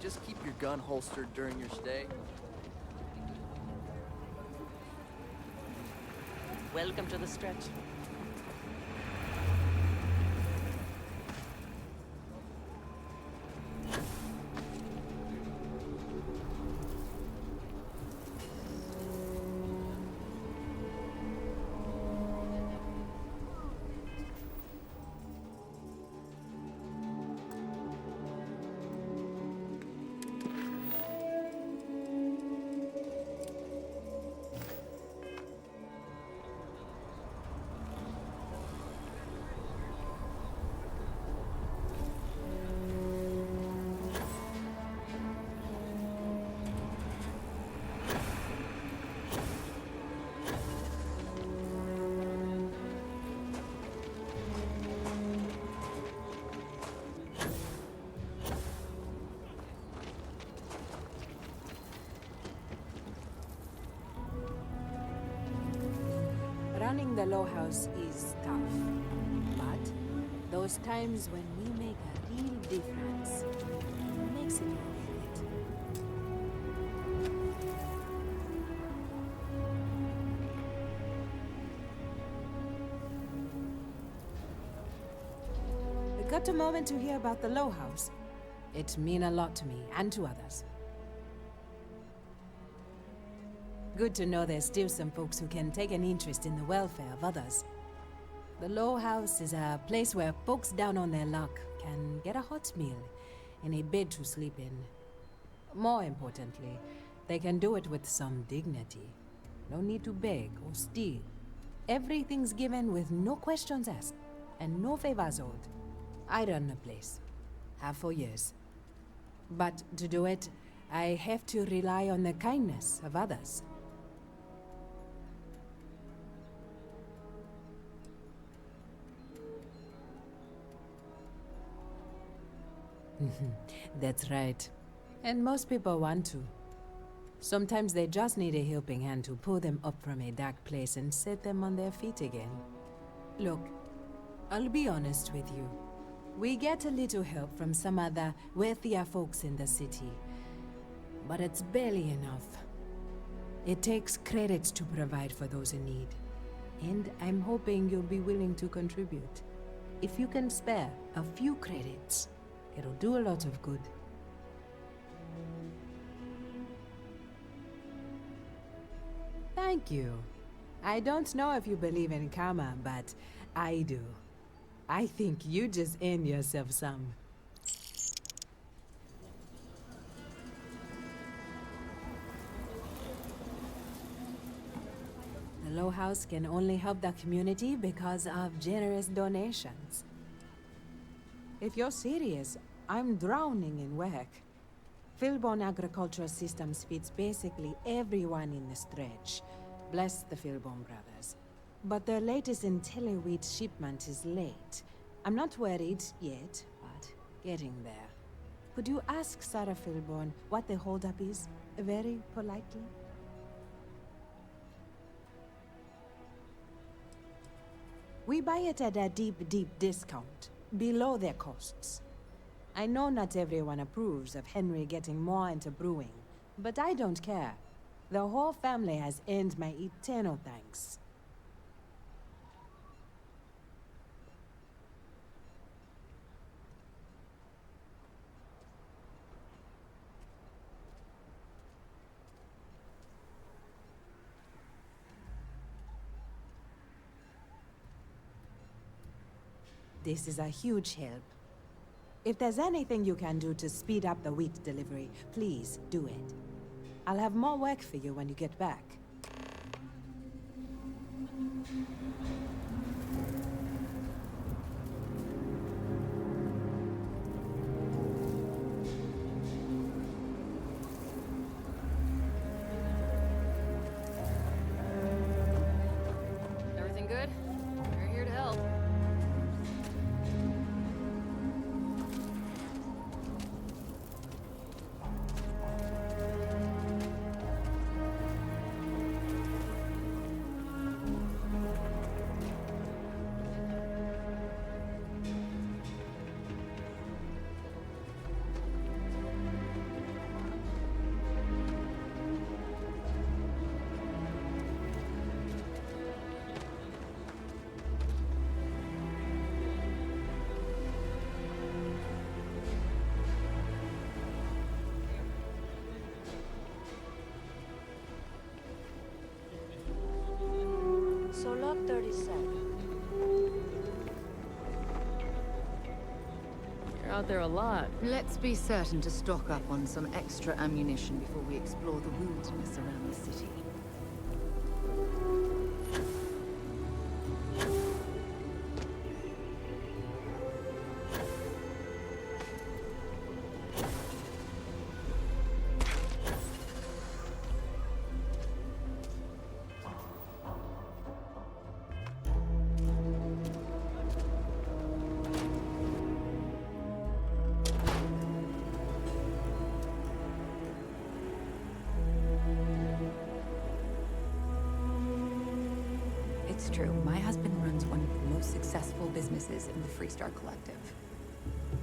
Just keep your gun holstered during your stay. Welcome to the stretch. Running the Low House is tough, but those times when we make a real difference makes it worth it. got a moment to hear about the Low House? It means a lot to me and to others. Good to know there's still some folks who can take an interest in the welfare of others. The Low House is a place where folks down on their luck can get a hot meal and a bed to sleep in. More importantly, they can do it with some dignity. No need to beg or steal. Everything's given with no questions asked and no favors owed. I run the place. Have for years. But to do it, I have to rely on the kindness of others. That's right. And most people want to. Sometimes they just need a helping hand to pull them up from a dark place and set them on their feet again. Look, I'll be honest with you. We get a little help from some other wealthier folks in the city, but it's barely enough. It takes credits to provide for those in need, and I'm hoping you'll be willing to contribute. If you can spare a few credits, it'll do a lot of good. Thank you. I don't know if you believe in karma, but I do. I think you just earned yourself some. The Low House can only help the community because of generous donations. If you're serious, I'm drowning in work. Philbone Agricultural Systems feeds basically everyone in the stretch. Bless the Philbone brothers. But their latest IntelliWheat shipment is late. I'm not worried yet, but getting there. Could you ask Sarah Philbone what the holdup is, very politely? We buy it at a deep, deep discount, below their costs. I know not everyone approves of Henry getting more into brewing, but I don't care. The whole family has earned my eternal thanks. This is a huge help. If there's anything you can do to speed up the wheat delivery, please do it. I'll have more work for you when you get back. Everything good? We're here to help. So log 37. You're out there a lot. Let's be certain to stock up on some extra ammunition before we explore the wilderness around the city. It's true. My husband runs one of the most successful businesses in the Freestar Collective.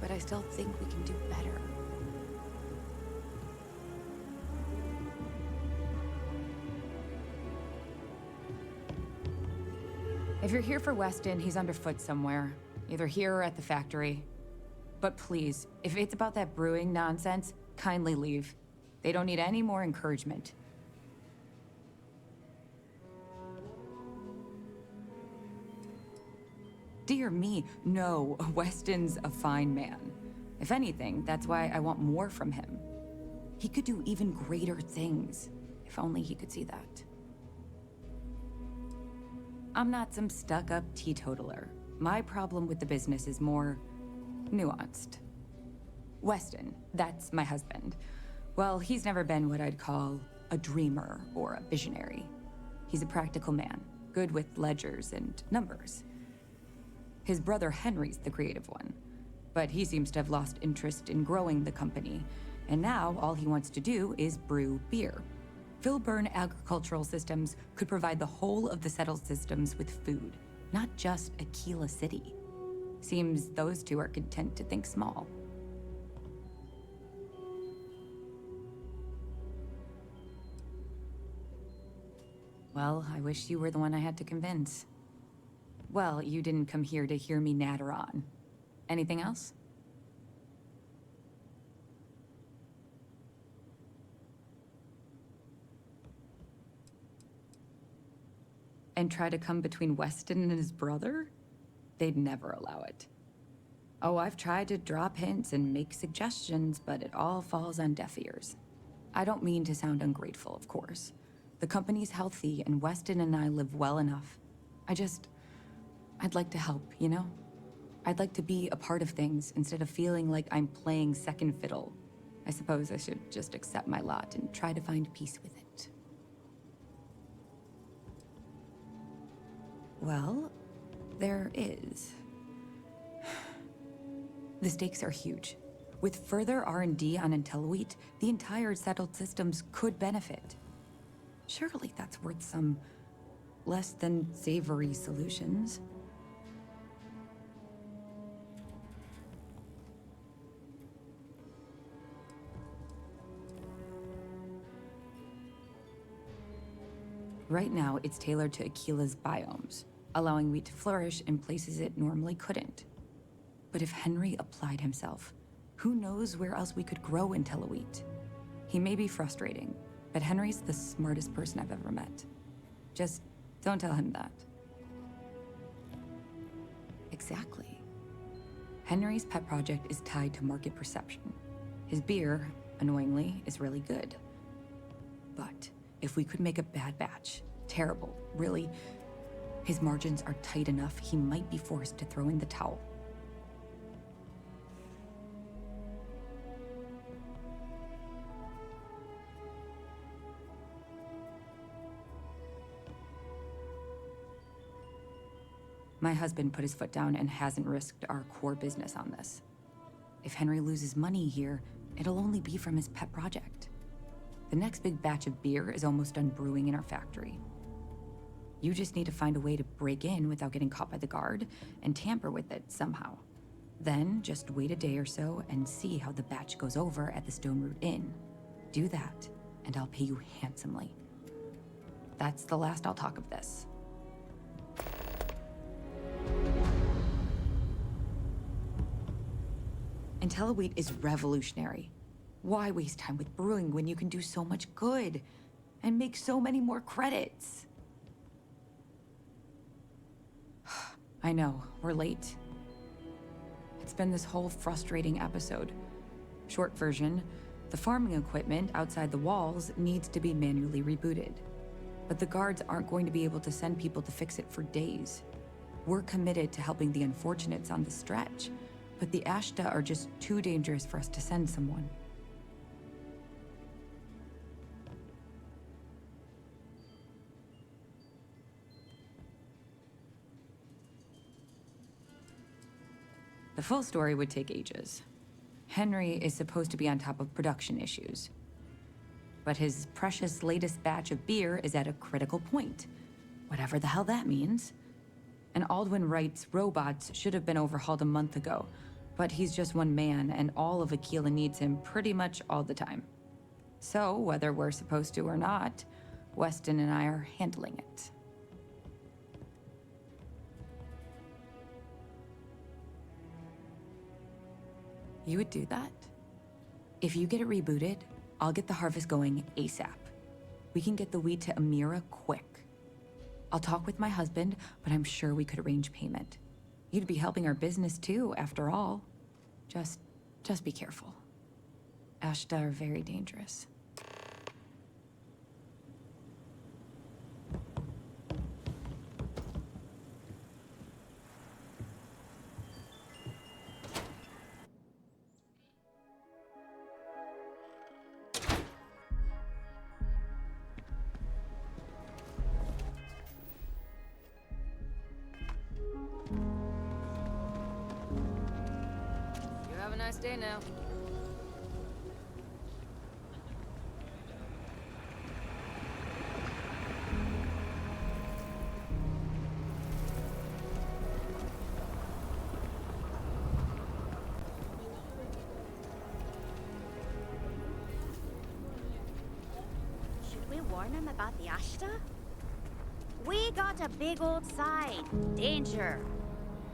But I still think we can do better. If you're here for Weston, he's underfoot somewhere. Either here or at the factory. But please, if it's about that brewing nonsense, kindly leave. They don't need any more encouragement. Dear me, no, Weston's a fine man. If anything, that's why I want more from him. He could do even greater things, if only he could see that. I'm not some stuck-up teetotaler. My problem with the business is more nuanced. Weston, that's my husband. Well, he's never been what I'd call a dreamer or a visionary. He's a practical man, good with ledgers and numbers. His brother Henry's the creative one, but he seems to have lost interest in growing the company, and now all he wants to do is brew beer. Filburn Agricultural Systems could provide the whole of the settled systems with food, not just Aquila City. Seems those two are content to think small. Well, I wish you were the one I had to convince. Well, you didn't come here to hear me natter on. Anything else? And try to come between Weston and his brother? They'd never allow it. Oh, I've tried to drop hints and make suggestions, but it all falls on deaf ears. I don't mean to sound ungrateful, of course. The company's healthy, and Weston and I live well enough. I'd like to help, you know? I'd like to be a part of things instead of feeling like I'm playing second fiddle. I suppose I should just accept my lot and try to find peace with it. Well, there is. The stakes are huge. With further R&D on IntelliWheat, the entire settled systems could benefit. Surely that's worth some less than savory solutions. Right now, it's tailored to Aquila's biomes, allowing wheat to flourish in places it normally couldn't. But if Henry applied himself, who knows where else we could grow IntelliWheat? He may be frustrating, but Henry's the smartest person I've ever met. Just don't tell him that. Exactly. Henry's pet project is tied to market perception. His beer, annoyingly, is really good. But if we could make a bad batch, terrible, really, his margins are tight enough he might be forced to throw in the towel. My husband put his foot down and hasn't risked our core business on this. If Henry loses money here, it'll only be from his pet project. The next big batch of beer is almost done brewing in our factory. You just need to find a way to break in without getting caught by the guard and tamper with it somehow. Then just wait a day or so and see how the batch goes over at the Stone Root Inn. Do that, and I'll pay you handsomely. That's the last I'll talk of this. IntelliWheat is revolutionary. Why waste time with brewing when you can do so much good and make so many more credits? I know, we're late. It's been this whole frustrating episode. Short version, the farming equipment outside the walls needs to be manually rebooted. But the guards aren't going to be able to send people to fix it for days. We're committed to helping the unfortunates on the stretch, but the Ashta are just too dangerous for us to send someone. The full story would take ages. Henry is supposed to be on top of production issues. But his precious latest batch of beer is at a critical point. Whatever the hell that means. And Aldwin Wright's robots should have been overhauled a month ago, but he's just one man, and all of Aquila needs him pretty much all the time. So, whether we're supposed to or not, Weston and I are handling it. You would do that? If you get it rebooted, I'll get the harvest going ASAP. We can get the wheat to Amira quick. I'll talk with my husband, but I'm sure we could arrange payment. You'd be helping our business too, after all. Just be careful. Ashta are very dangerous. You have a nice day now. Should we warn them about the Ashta? We got a big old sign. Danger.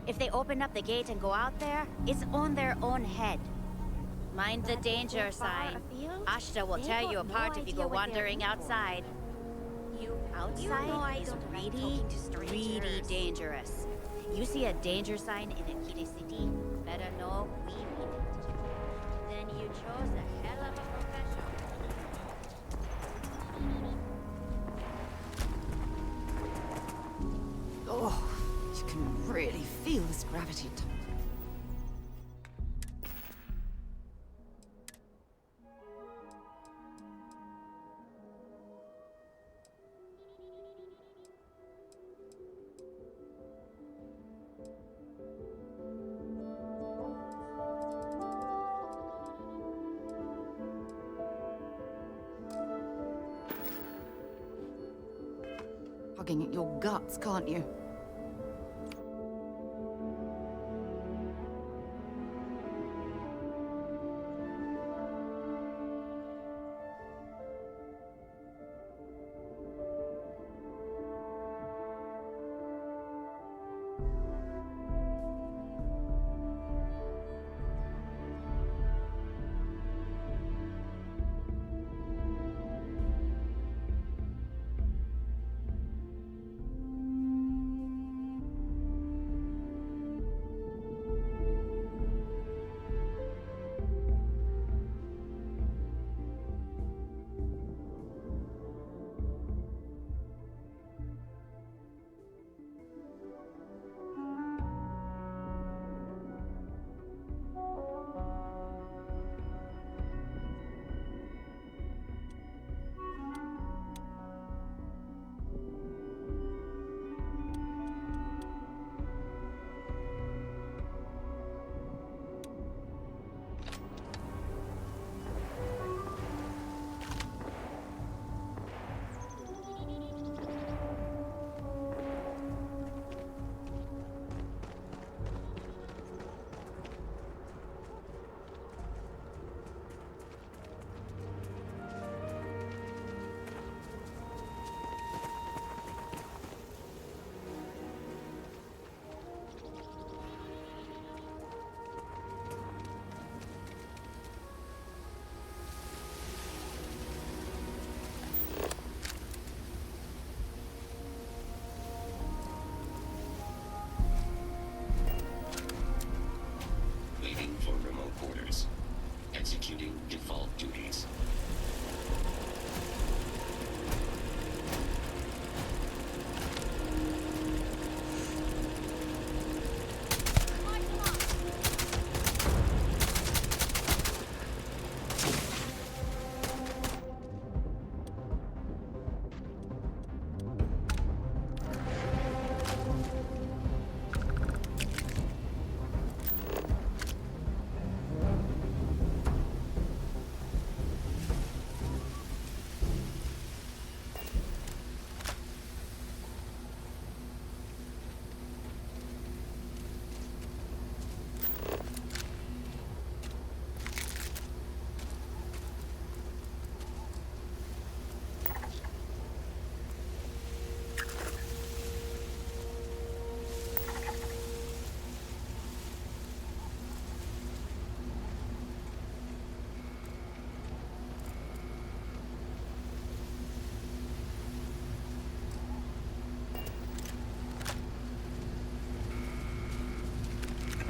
If they open up the gate and go out there, it's on their own head. Mind the danger sign. Ashta will tear you apart if you go wandering outside. Outside is really dangerous. You see a danger sign in a kitty city, better know we mean it. Then you chose a hell of a profession. Oh, you can really feel this gravity. Hugging at your guts, can't you?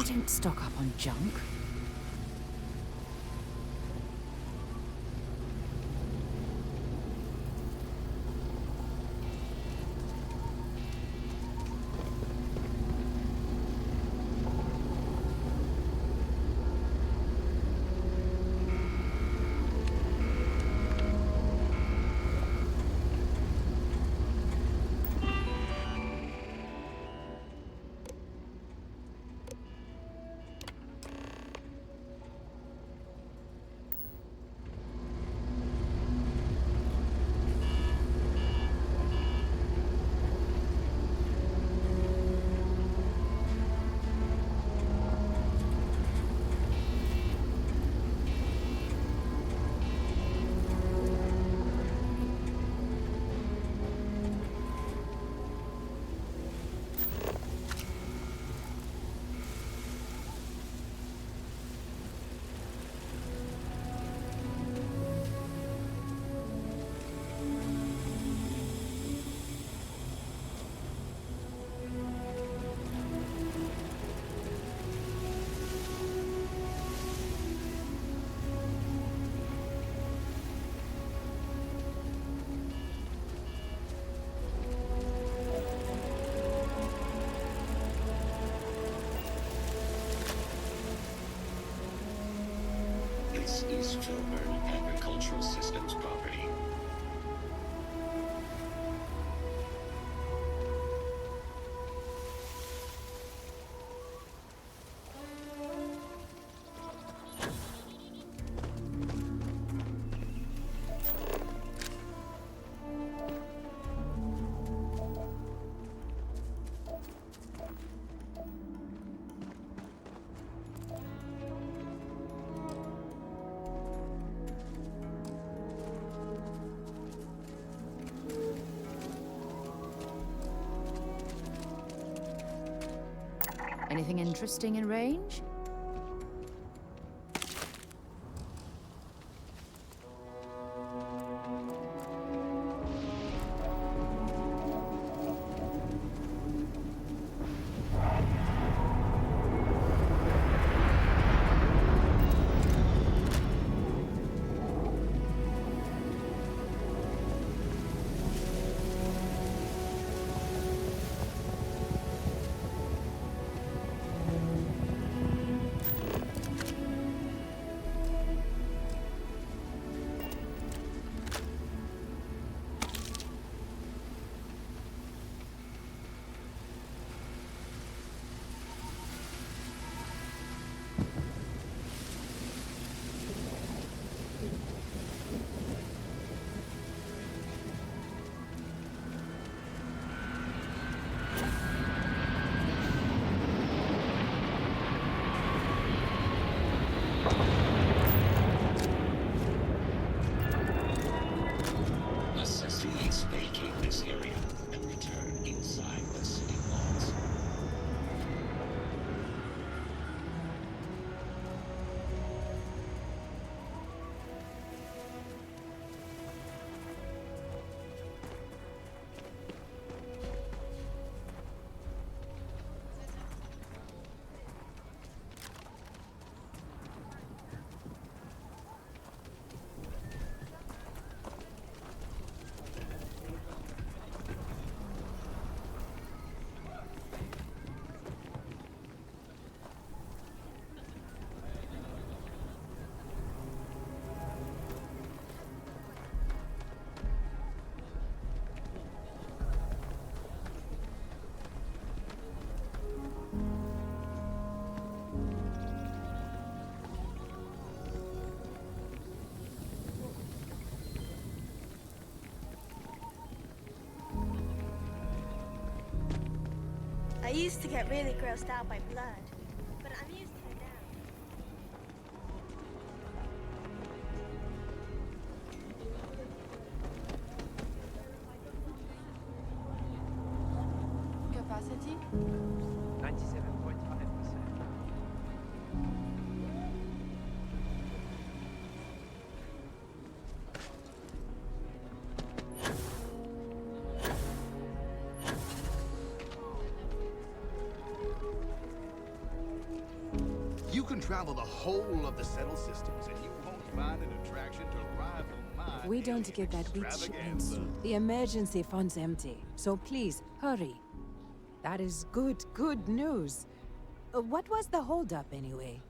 don't stock up on junk. This is Filburn Agricultural Systems property. Anything interesting in range? Necessitates vacate this area and return inside the city walls. I used to get really grossed out by blood, but I'm used to it now. Capacity? 97.5%. can travel the whole of the settled systems, and you won't find an attraction to rival mine. If we don't get that wheat shipment soon, the emergency fund's empty. So please, hurry. That is good news. What was the holdup anyway?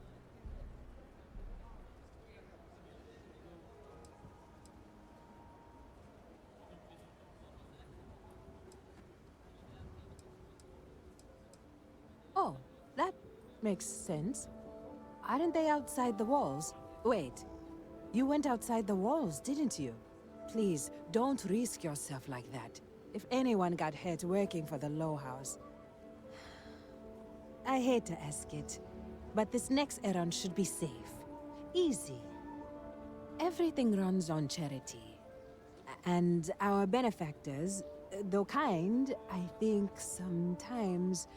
Oh, that makes sense. Aren't they outside the walls? Wait, you went outside the walls, didn't you? Please, don't risk yourself like that. If anyone got hurt working for the Low House... I hate to ask it, but this next errand should be safe. Easy. Everything runs on charity. And our benefactors, though kind, I think sometimes...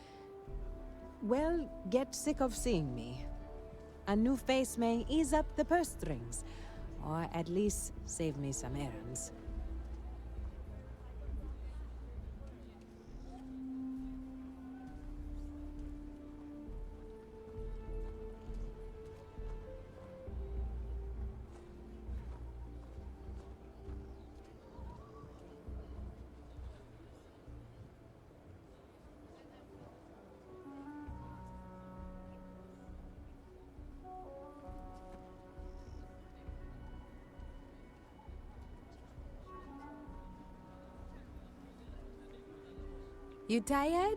well, get sick of seeing me. A new face may ease up the purse strings, or at least save me some errands. You tired?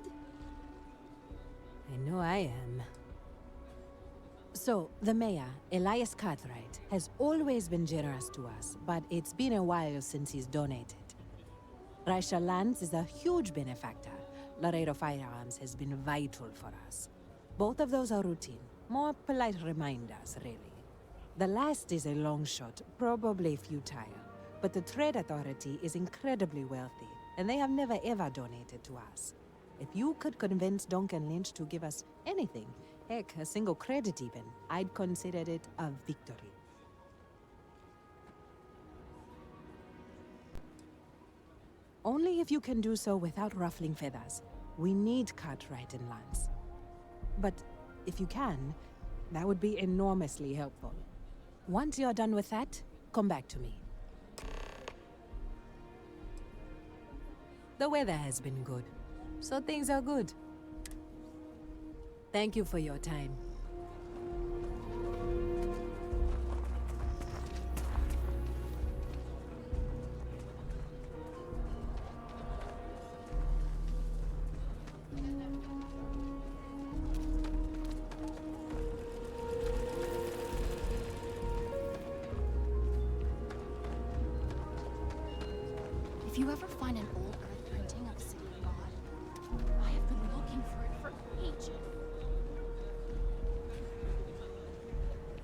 I know I am. So, the mayor, Elias Cartwright, has always been generous to us, but it's been a while since he's donated. Raisha Lands is a huge benefactor. Laredo Firearms has been vital for us. Both of those are routine, more polite reminders, really. The last is a long shot, probably futile, but the Trade Authority is incredibly wealthy, and they have never ever donated to us. If you could convince Duncan Lynch to give us anything, heck, a single credit even, I'd consider it a victory. Only if you can do so without ruffling feathers. We need Cartwright and Lance. But if you can, that would be enormously helpful. Once you're done with that, come back to me. The weather has been good, so things are good. Thank you for your time. If you ever find an old earth printing of City of God, I have been looking for it for ages.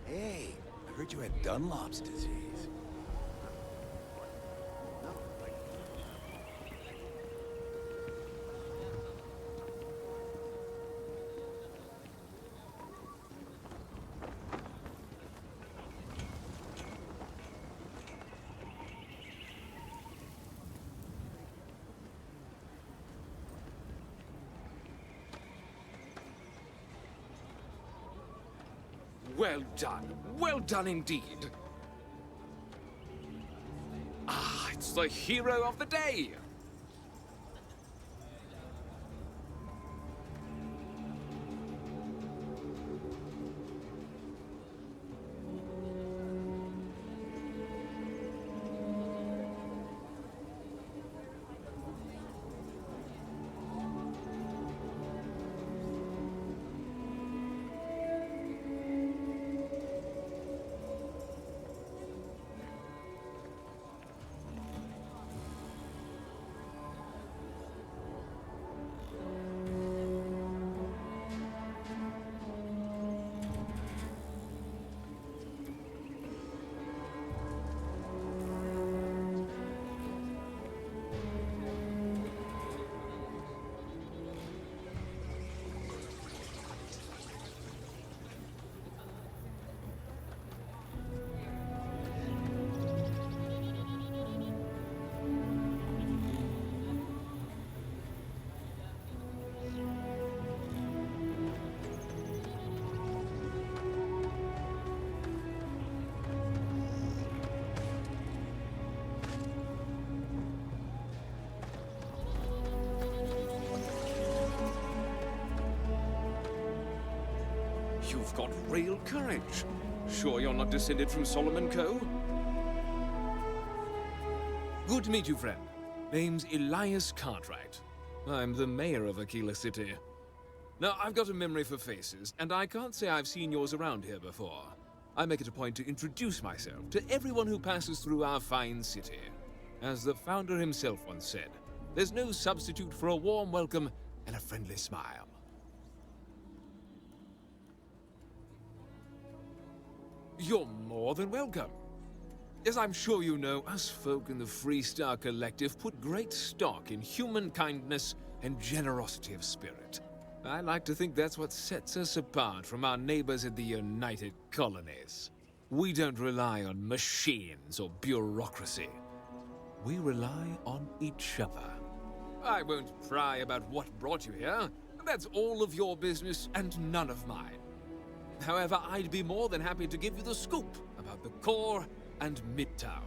Hey, I heard you had Dunlop's disease. Well done indeed. Ah, it's the hero of the day. You've got real courage. Sure you're not descended from Solomon Coe? Good to meet you, friend. Name's Elias Cartwright. I'm the mayor of Aquila City. Now, I've got a memory for faces, and I can't say I've seen yours around here before. I make it a point to introduce myself to everyone who passes through our fine city. As the founder himself once said, there's no substitute for a warm welcome and a friendly smile. You're more than welcome. As I'm sure you know, us folk in the Freestar Collective put great stock in human kindness and generosity of spirit. I like to think that's what sets us apart from our neighbors at the United Colonies. We don't rely on machines or bureaucracy. We rely on each other. I won't pry about what brought you here. That's all of your business and none of mine. However, I'd be more than happy to give you the scoop about the core and Midtown.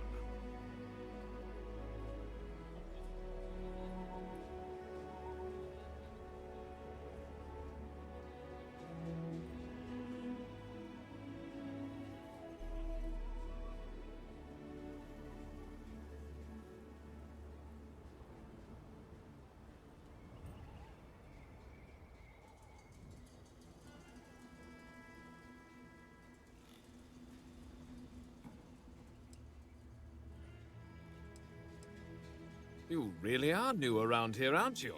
You really are new around here, aren't you?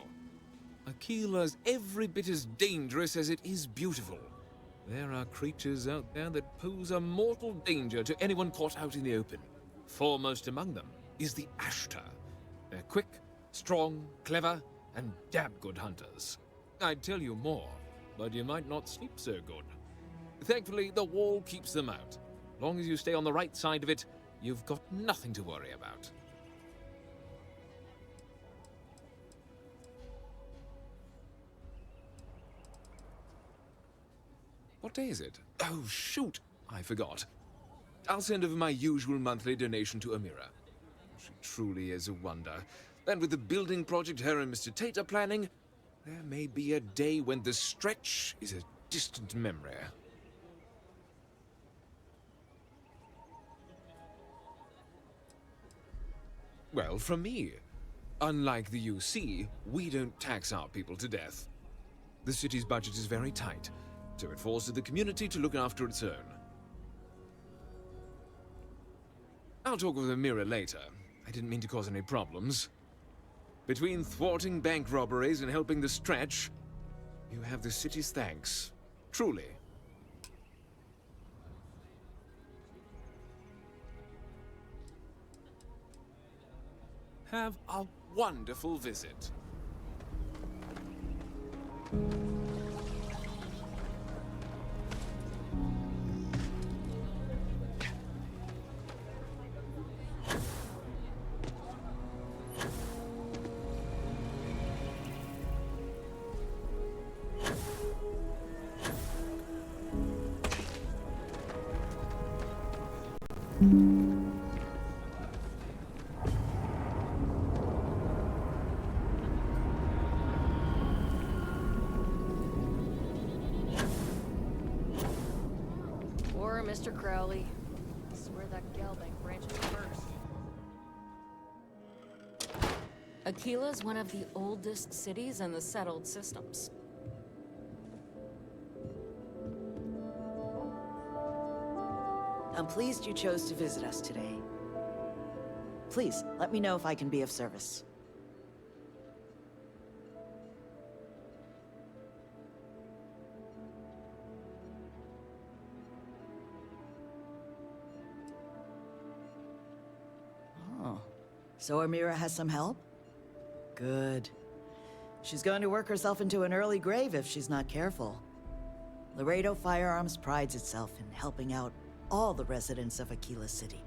Aquila's every bit as dangerous as it is beautiful. There are creatures out there that pose a mortal danger to anyone caught out in the open. Foremost among them is the Ashtar. They're quick, strong, clever, and damn good hunters. I'd tell you more, but you might not sleep so good. Thankfully, the wall keeps them out. Long as you stay on the right side of it, you've got nothing to worry about. What day is it? Oh, shoot! I forgot. I'll send over my usual monthly donation to Amira. She truly is a wonder. And with the building project her and Mr. Tate are planning, there may be a day when the stretch is a distant memory. Well, from me. Unlike the UC, we don't tax our people to death. The city's budget is very tight, so it falls to the community to look after its own. I'll talk with Amira later. I didn't mean to cause any problems. Between thwarting bank robberies and helping the stretch, you have the city's thanks. Truly. Have a wonderful visit. Or Mr. Crowley. I swear that gal bank branches first. Aquila's one of the oldest cities in the settled systems. I'm pleased you chose to visit us today. Please, let me know if I can be of service. Oh, so Amira has some help? Good. She's going to work herself into an early grave if she's not careful. Laredo Firearms prides itself in helping out all the residents of Aquila City.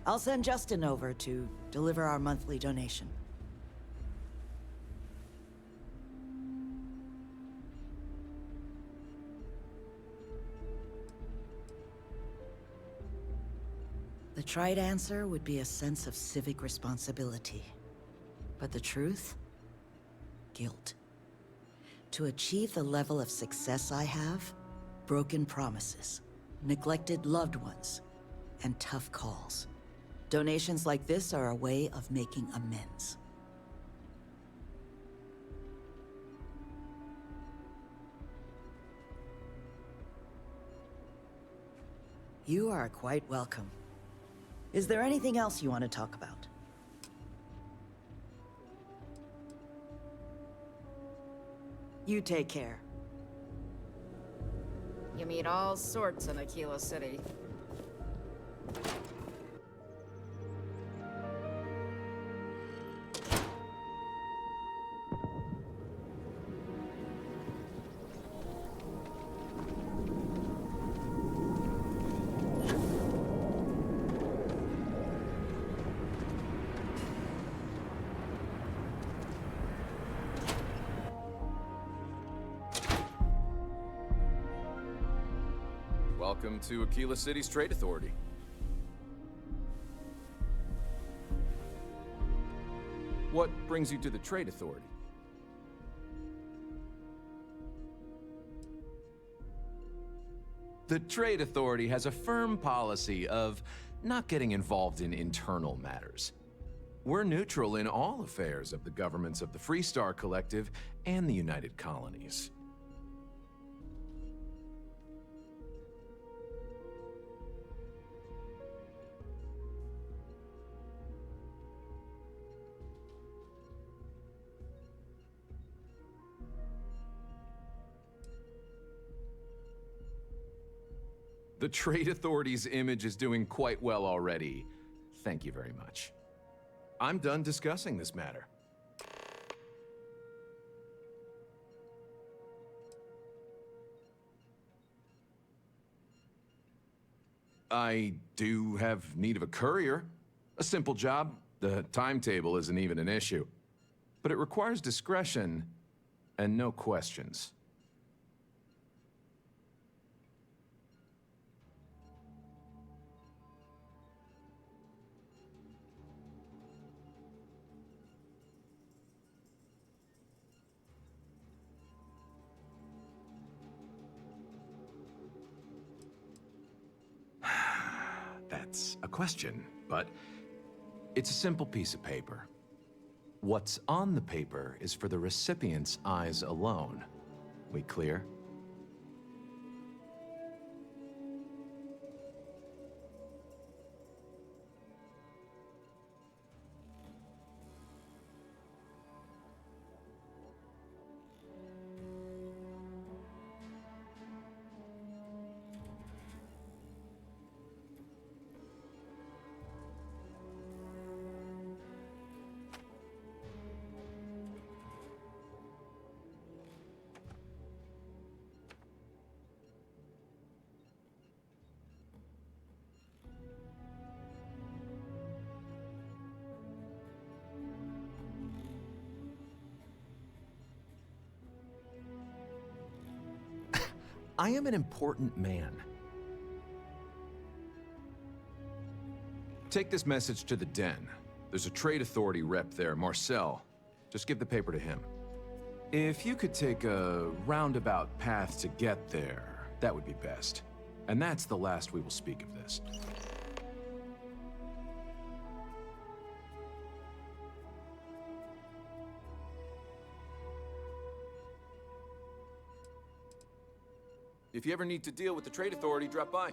I'll send Justin over to deliver our monthly donation. The trite answer would be a sense of civic responsibility. But the truth? Guilt. To achieve the level of success I have, broken promises, neglected loved ones, and tough calls. Donations like this are a way of making amends. You are quite welcome. Is there anything else you want to talk about? You take care. You meet all sorts in Aquila City. Welcome to Aquila City's Trade Authority. What brings you to the Trade Authority? The Trade Authority has a firm policy of not getting involved in internal matters. We're neutral in all affairs of the governments of the Freestar Collective and the United Colonies. The Trade Authority's image is doing quite well already. Thank you very much. I'm done discussing this matter. I do have need of a courier. A simple job. The timetable isn't even an issue. But it requires discretion and no questions. That's a question, but it's a simple piece of paper. What's on the paper is for the recipient's eyes alone. We clear? I am an important man. Take this message to the Den. There's a Trade Authority rep there, Marcel. Just give the paper to him. If you could take a roundabout path to get there, that would be best. And that's the last we will speak of this. If you ever need to deal with the Trade Authority, drop by.